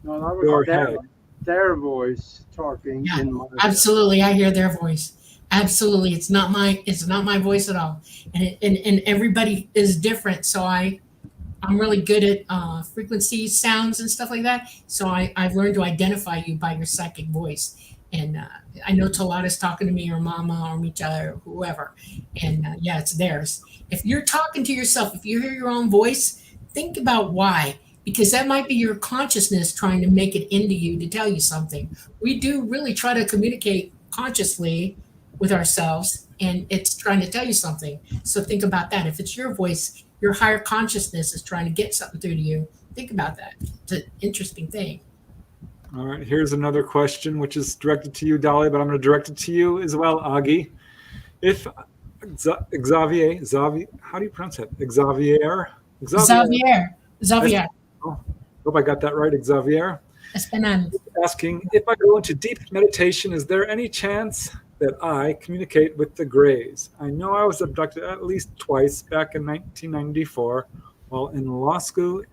your head? Their voice talking in my head. Absolutely, I hear their voice. Absolutely, it's not my voice at all. And everybody is different, so I'm really good at frequency sounds and stuff like that. So I've learned to identify you by your psychic voice. And I know Talata's talking to me, or Mama, or Micha, or whoever. And yeah, it's theirs. If you're talking to yourself, if you hear your own voice, think about why. Because that might be your consciousness trying to make it into you to tell you something. We do really try to communicate consciously with ourselves, and it's trying to tell you something. So think about that. If it's your voice, your higher consciousness is trying to get something through to you. Think about that. It's an interesting thing. All right, here's another question, which is directed to you, Dolly, but I'm going to direct it to you as well, Aage. If Xavier, how do you pronounce it? Xavier. Oh, hope I got that right, Xavier. Espinal. Asking, if I go into deep meditation, is there any chance that I communicate with the Greys? I know I was abducted at least twice back in 1994 while in law school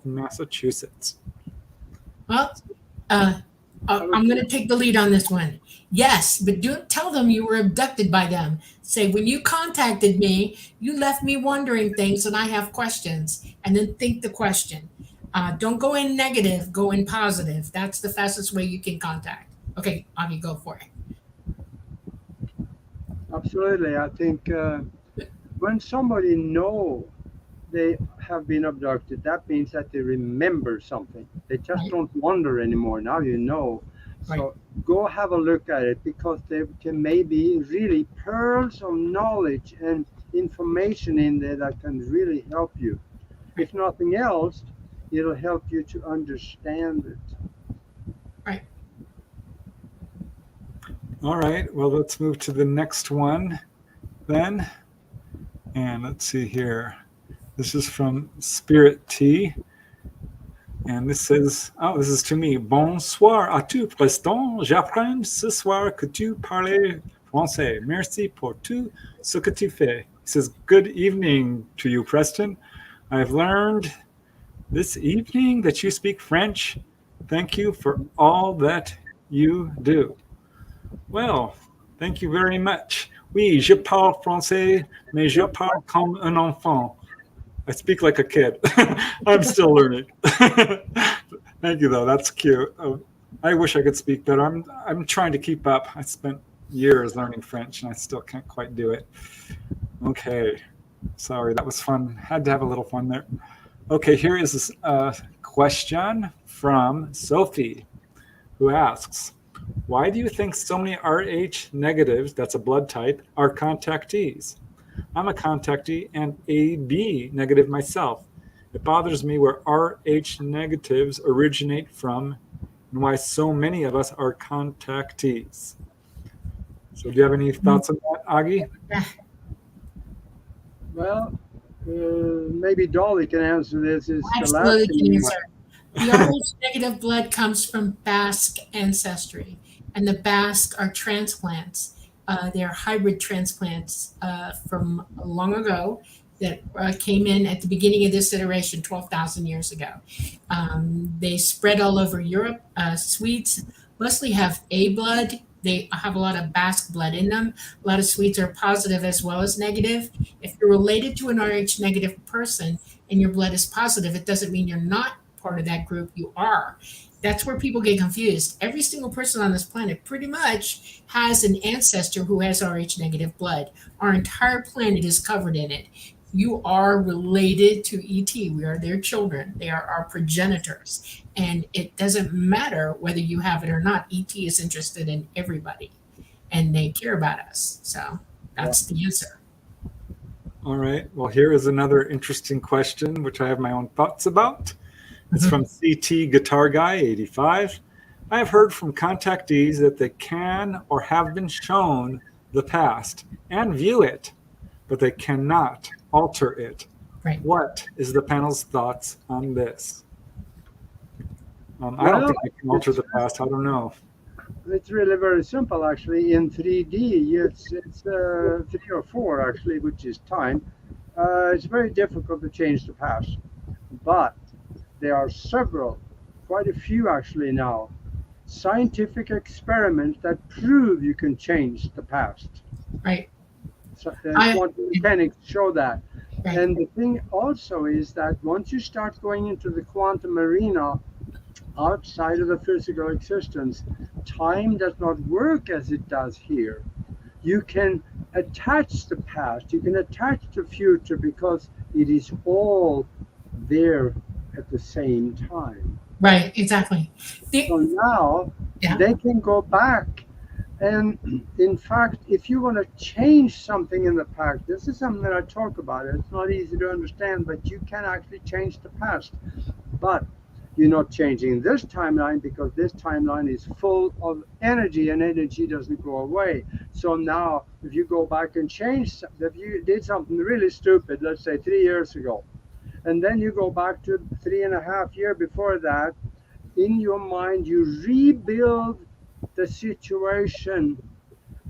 in Massachusetts. Well, I'm going to take the lead on this one. Yes, but don't tell them you were abducted by them. Say, when you contacted me, you left me wondering things and I have questions. And then think the question. Don't go in negative, go in positive. That's the fastest way you can contact. Okay, Avi, go for it. Absolutely. I think when somebody know they have been abducted, that means that they remember something. They just Right. don't wonder anymore. Now you know. Right. So go have a look at it, because there can maybe really pearls of knowledge and information in there that can really help you. If nothing else, it'll help you to understand it. Right. All right, well, let's move to the next one then. And let's see here. This is from Spirit T. And this says, oh, this is to me. Bonsoir à tout, Preston. J'apprends ce soir que tu parles français. Merci pour tout ce que tu fais. He says, good evening to you, Preston. I've learned this evening that you speak French. Thank you for all that you do. Well, thank you very much. Oui, je parle français, mais je parle comme un enfant. I speak like a kid. I'm still learning. Thank you, though. That's cute. I wish I could speak better. I'm trying to keep up. I spent years learning French, and I still can't quite do it. Okay. Sorry, that was fun. Had to have a little fun there. Okay, here is a question from Sophie, who asks, why do you think so many Rh negatives, that's a blood type, are contactees? I'm a contactee and AB negative myself. It bothers me where Rh negatives originate from and why so many of us are contactees. So do you have any thoughts on that, Aage? Well, maybe Dolly can answer this. Is the last Absolutely thing can you answer. The Rh negative blood comes from Basque ancestry, and the Basque are transplants. They're hybrid transplants from long ago that came in at the beginning of this iteration 12,000 years ago. They spread all over Europe. Swedes mostly have A blood. They have a lot of Basque blood in them. A lot of Swedes are positive as well as negative. If you're related to an Rh negative person and your blood is positive, it doesn't mean you're not part of that group. You are. That's where people get confused. Every single person on this planet pretty much has an ancestor who has Rh negative blood. Our entire planet is covered in it. You are related to ET. We are their children. They are our progenitors. And it doesn't matter whether you have it or not. ET is interested in everybody and they care about us. So that's the answer. All right. Well, here is another interesting question, which I have my own thoughts about. It's from CT Guitar Guy 85. I have heard from contactees that they can or have been shown the past and view it, but they cannot alter it. Right. What is the panel's thoughts on this? I don't think I can alter the past. I don't know. It's really very simple, actually. In 3D, it's 3 or 4, actually, which is time. It's very difficult to change the past. But there are several, quite a few actually now, scientific experiments that prove you can change the past. Right. So, quantum mechanics show that. Right. And the thing also is that once you start going into the quantum arena, outside of the physical existence, time does not work as it does here. You can attach the past, you can attach the future, because it is all there at the same time. Right, exactly. So now they can go back. And in fact, if you want to change something in the past, this is something that I talk about. It's not easy to understand, but you can actually change the past. But you're not changing this timeline, because this timeline is full of energy, and energy doesn't go away. So now if you go back and change, if you did something really stupid, let's say 3 years ago, and then you go back to 3.5 years before that, in your mind you rebuild the situation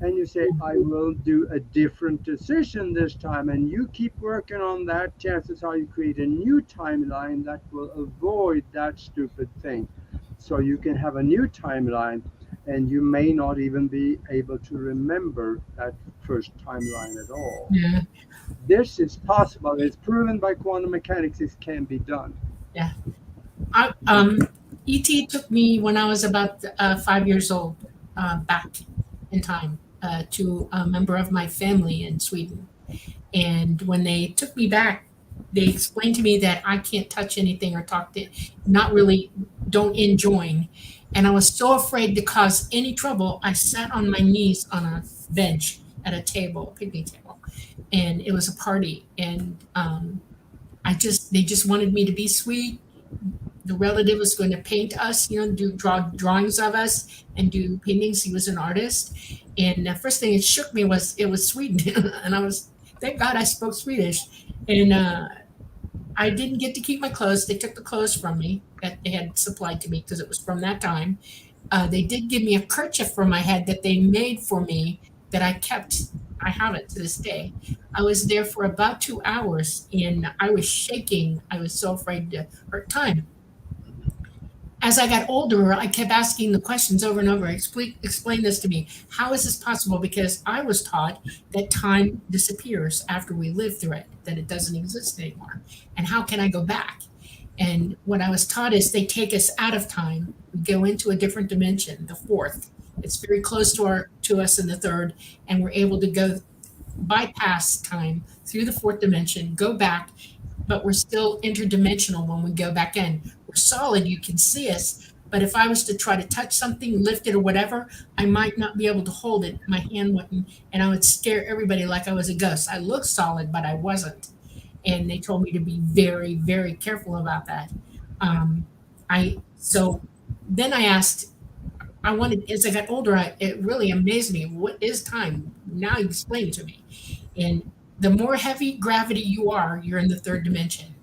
and you say, I will do a different decision this time, and you keep working on that. Chances are you create a new timeline that will avoid that stupid thing. So you can have a new timeline, and you may not even be able to remember that first timeline at all. Yeah. This is possible. It's proven by quantum mechanics. This can be done. Yeah. ET took me when I was about 5 years old back in time to a member of my family in Sweden. And when they took me back, they explained to me that I can't touch anything or talk to, not really, don't enjoin. And I was so afraid to cause any trouble. I sat on my knees on a bench at a table, a picnic table, and it was a party. And they just wanted me to be sweet. The relative was going to paint us, draw drawings of us and do paintings. He was an artist. And the first thing it shook me was it was Sweden. And thank God I spoke Swedish. And I didn't get to keep my clothes. They took the clothes from me that they had supplied to me because it was from that time. They did give me a kerchief for my head that they made for me that I kept. I have it to this day. I was there for about 2 hours and I was shaking. I was so afraid to hurt time. As I got older, I kept asking the questions over and over. Explain this to me. How is this possible? Because I was taught that time disappears after we live through it, that it doesn't exist anymore. And how can I go back? And what I was taught is they take us out of time. We go into a different dimension, the fourth. It's very close to us in the third, and we're able to go bypass time through the fourth dimension, go back, but we're still interdimensional when we go back in. We're solid, you can see us, but if I was to try to touch something, lift it or whatever, I might not be able to hold it. My hand wouldn't, and I would scare everybody like I was a ghost. I looked solid, but I wasn't. And they told me to be very, very careful about that. So then I asked, as I got older, it really amazed me. What is time? Now you explain it to me. And the more heavy gravity you are, you're in the third dimension.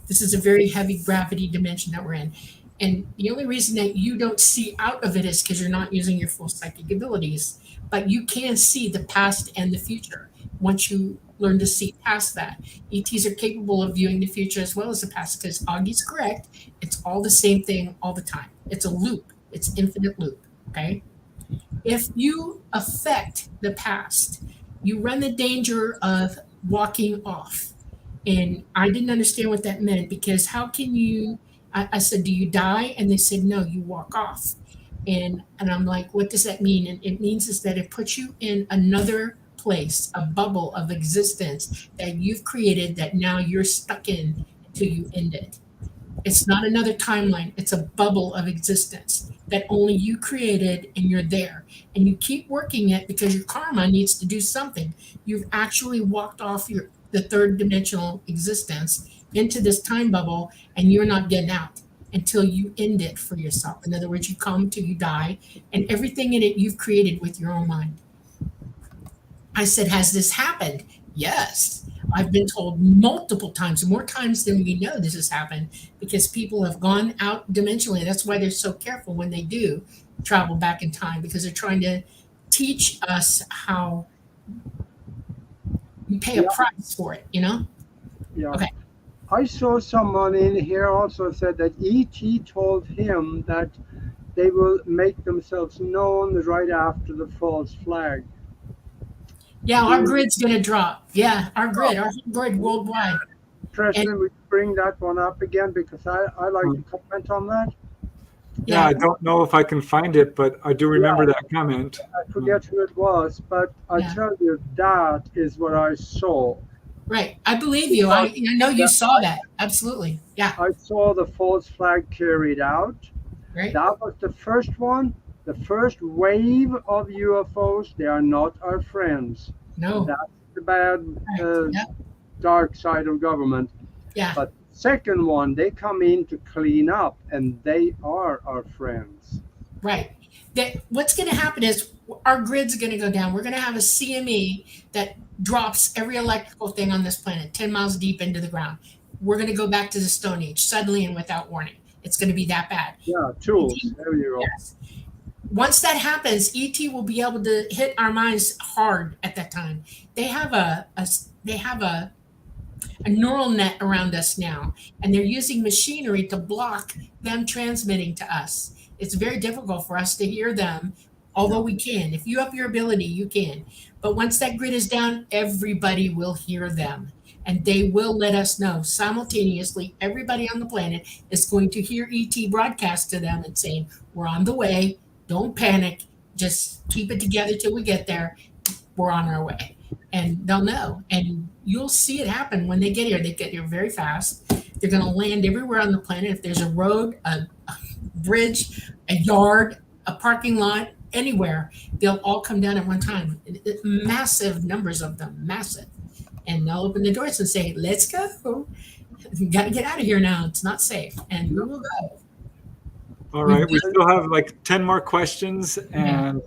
This is a very heavy gravity dimension that we're in. And the only reason that you don't see out of it is because you're not using your full psychic abilities. But you can see the past and the future once you learn to see past that. ETs are capable of viewing the future as well as the past because Augie's correct. It's all the same thing all the time. It's a loop. It's infinite loop. Okay. If you affect the past, you run the danger of walking off. And I didn't understand what that meant because how can you, I said, do you die? And they said, no, you walk off. And I'm like, what does that mean? And it means is that it puts you in another place, a bubble of existence that you've created that now you're stuck in until you end it. It's not another timeline. It's a bubble of existence that only you created and you're there. And you keep working it because your karma needs to do something. You've actually walked off the third dimensional existence into this time bubble and you're not getting out until you end it for yourself. In other words, you come till you die and everything in it you've created with your own mind. I said, has this happened? Yes. I've been told multiple times, more times than we know this has happened because people have gone out dimensionally. That's why they're so careful when they do travel back in time because they're trying to teach us how you pay a price for it, Yeah. Okay. I saw someone in here also said that ET told him that they will make themselves known right after the false flag. Yeah, our grid's going to drop. Yeah, our grid worldwide. President, would you bring that one up again because I like to comment on that. Yeah, I don't know if I can find it, but I do remember that comment. I forget who it was, but I tell you, that is what I saw. Right. I believe you. I know you saw that. Absolutely. Yeah. I saw the false flag carried out. Right. That was the first one. The first wave of UFOs, they are not our friends. No. That's the bad, dark side of government. Yeah. But second one, they come in to clean up, and they are our friends. Right. What's going to happen is our grid's going to go down. We're going to have a CME that drops every electrical thing on this planet 10 miles deep into the ground. We're going to go back to the Stone Age suddenly and without warning. It's going to be that bad. Yeah, tools. There you go. Yes. Once that happens, ET will be able to hit our minds hard at that time. They have a neural net around us now, and they're using machinery to block them transmitting to us. It's very difficult for us to hear them, although we can. If you have your ability, you can. But once that grid is down, everybody will hear them. And they will let us know simultaneously. Everybody on the planet is going to hear ET broadcast to them and saying, we're on the way. Don't panic. Just keep it together till we get there. We're on our way. And they'll know. And you'll see it happen when they get here. They get here very fast. They're going to land everywhere on the planet. If there's a road, a bridge, a yard, a parking lot, anywhere, they'll all come down at one time. Massive numbers of them, massive. And they'll open the doors and say, let's go. You got to get out of here now. It's not safe. And we will go. All right. We still have like 10 more questions and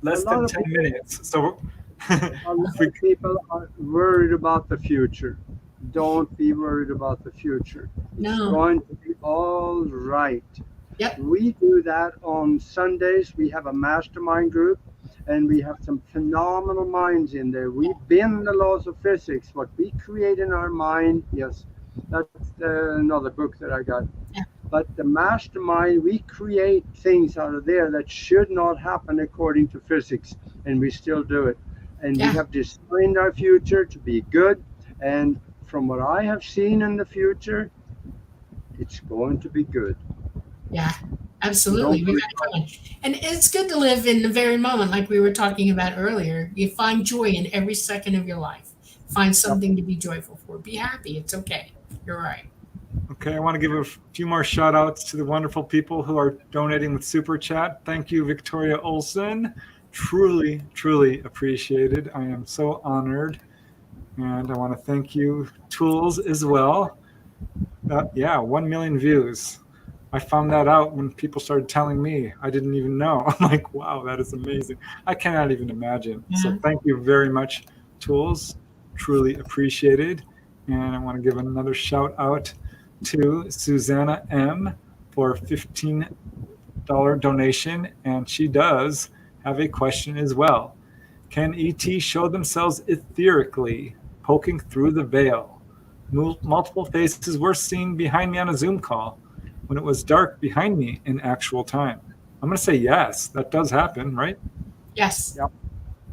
less than 10 minutes. So a lot of people are worried about the future. Don't be worried about the future. It's going to be all right. Yep. We do that on Sundays. We have a mastermind group, and we have some phenomenal minds in there. We bend the laws of physics. What we create in our mind, yes, that's another book that I got. Yeah. But the mastermind, we create things out of there that should not happen according to physics, and we still do it. And we have designed our future to be good. And from what I have seen in the future, it's going to be good. Yeah, absolutely. We got it going. And it's good to live in the very moment, like we were talking about earlier. You find joy in every second of your life. Find something to be joyful for. Be happy. It's okay. You're right. Okay, I want to give a few more shout outs to the wonderful people who are donating with Super Chat. Thank you, Victoria Olson. Truly, truly appreciated. I am so honored. And I want to thank you, Tools, as well. 1 million views. I found that out when people started telling me. I didn't even know. I'm like, wow, that is amazing. I cannot even imagine. Yeah. So thank you very much, Tools. Truly appreciated. And I want to give another shout out to Susanna M. for a $15 donation. And she does have a question as well. Can ET show themselves etherically, poking through the veil? Multiple faces were seen behind me on a Zoom call when it was dark behind me in actual time. I'm going to say yes, that does happen, right? Yes.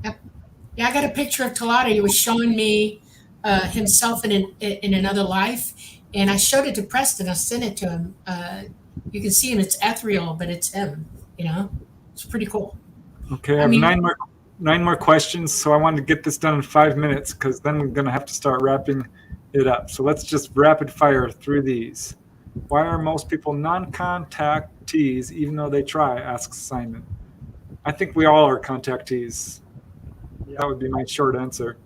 Yep. Yeah, I got a picture of Talata. He was showing me himself in another life, and I showed it to Preston. I sent it to him. You can see him. It's ethereal, but it's him. You know, it's pretty cool. Okay, I have nine more questions, so I wanted to get this done in 5 minutes because then we're going to have to start wrapping it up. So let's just rapid fire through these. Why are most people non-contactees even though they try, asks Simon. I think we all are contactees. Yeah. That would be my short answer.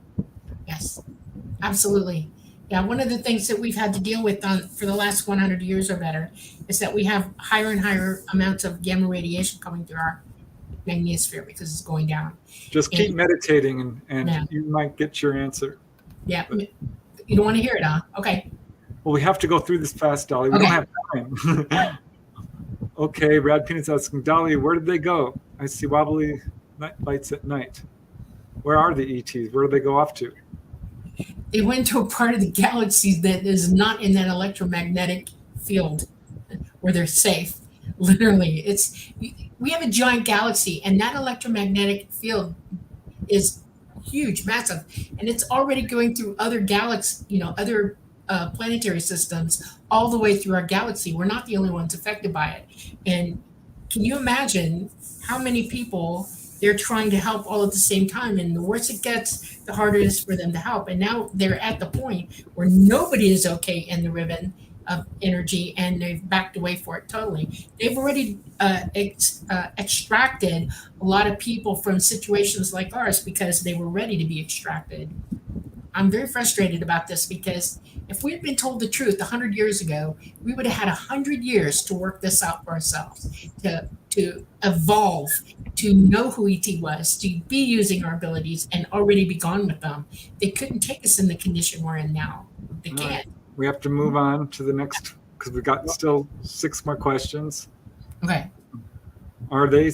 Yes, absolutely. Yeah, one of the things that we've had to deal with for the last 100 years or better is that we have higher and higher amounts of gamma radiation coming through our magnetosphere because it's going down. Just keep meditating and you might get your answer. Yeah, but you don't want to hear it, huh? Okay. Well, we have to go through this fast, Dolly. We don't have time. Okay, Brad Peanut's asking, Dolly, where did they go? I see wobbly lights at night. Where are the ETs? Where do they go off to? They went to a part of the galaxy that is not in that electromagnetic field where they're safe. Literally, we have a giant galaxy, and that electromagnetic field is huge, massive, and it's already going through other galaxies, other planetary systems all the way through our galaxy. We're not the only ones affected by it. And can you imagine how many people they're trying to help all at the same time? And the worse it gets, the harder it is for them to help. And now they're at the point where nobody is okay in the ribbon of energy, and they've backed away for it totally. They've already extracted a lot of people from situations like ours because they were ready to be extracted. I'm very frustrated about this because if we had been told the truth 100 years ago, we would have had 100 years to work this out for ourselves, to evolve, to know who ET was, to be using our abilities and already be gone with them. They couldn't take us in the condition we're in now. They can't. We have to move on to the next because we've got still 6 more questions. Okay. Are there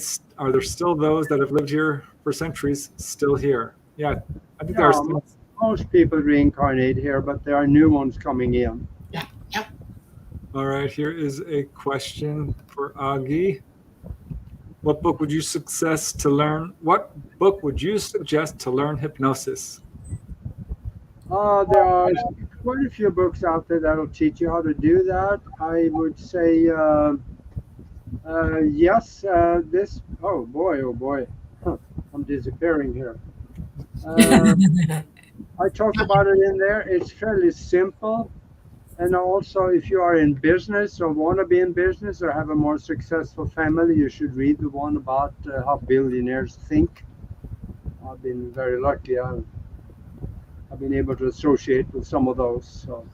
still those that have lived here for centuries still here? Yeah, I think there are still. Most people reincarnate here, but there are new ones coming in. Yeah. Yep. All right, here is a question for Aage. What book would you suggest to learn hypnosis? There are quite a few books out there that'll teach you how to do that. I would say yes. This. Oh boy. Oh boy. Huh, I'm disappearing here. I talk about it in there. It's fairly simple. And also, if you are in business or want to be in business or have a more successful family, you should read the one about how billionaires think. I've been very lucky. I've been able to associate with some of those. So.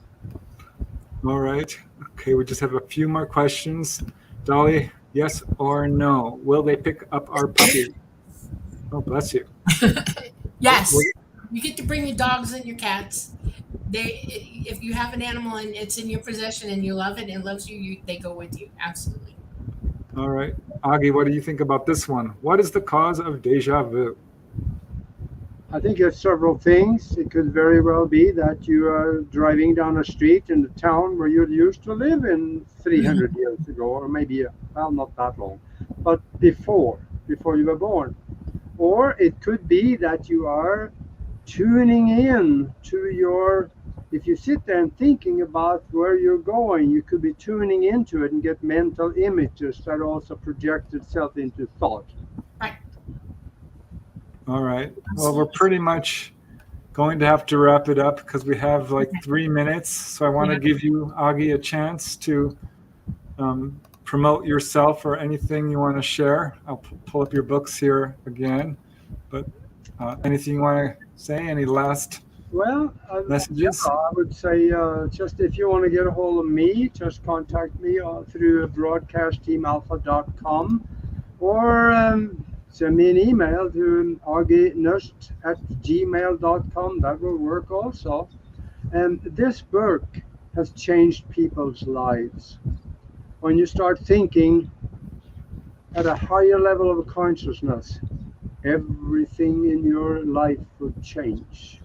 All right. Okay, we just have a few more questions. Dolly, yes or no? Will they pick up our puppy? Oh, bless you. Yes. You get to bring your dogs and your cats. If you have an animal and it's in your possession and you love it and it loves you, they go with you. Absolutely. All right. Aage, what do you think about this one? What is the cause of deja vu? I think there's several things. It could very well be that you are driving down a street in the town where you used to live in 300 years ago, or maybe, well, not that long, but before you were born. Or it could be that you are tuning in to if you sit there and thinking about where you're going, you could be tuning into it and get mental images that also project itself into thought. Right. All right. Well, we're pretty much going to have to wrap it up because we have like 3 minutes. So I want to give you, Aage, a chance to promote yourself or anything you want to share. I'll pull up your books here again. But anything you want to say? Any last messages? Yeah, I would say just if you want to get a hold of me, just contact me through broadcastteamalpha.com or send me an email to aagenost@gmail.com. That will work also. And this work has changed people's lives. When you start thinking at a higher level of consciousness, everything in your life will change.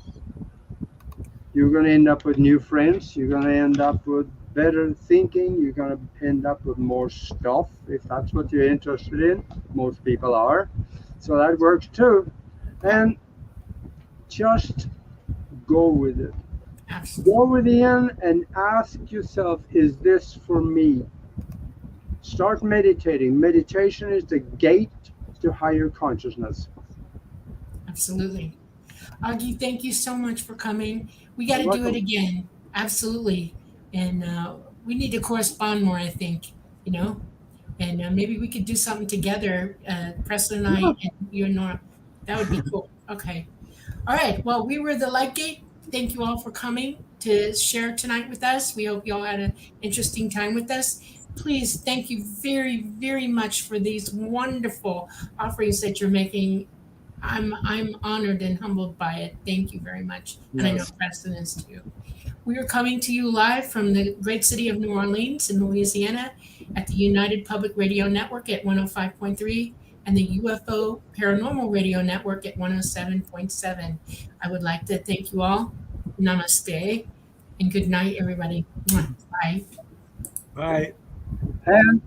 You're going to end up with new friends. You're going to end up with better thinking. You're going to end up with more stuff if that's what you're interested in. Most people are. So that works too. And just go with it. Absolutely. Go within and ask yourself, is this for me? Start meditating. Meditation is the gate to higher consciousness. Absolutely. Aage, thank you so much for coming. We got to do it again. Absolutely. And we need to correspond more, I think, and maybe we could do something together, Preston and I, and you and Nora. That would be cool. Okay. All right. Well, we were the Lightgate. Thank you all for coming to share tonight with us. We hope you all had an interesting time with us. Please, thank you very, very much for these wonderful offerings that you're making. I'm honored and humbled by it. Thank you very much. Yes. And I know Preston is too. We are coming to you live from the great city of New Orleans in Louisiana at the United Public Radio Network at 105.3 and the UFO Paranormal Radio Network at 107.7. I would like to thank you all. Namaste and good night, everybody. Bye. Bye. And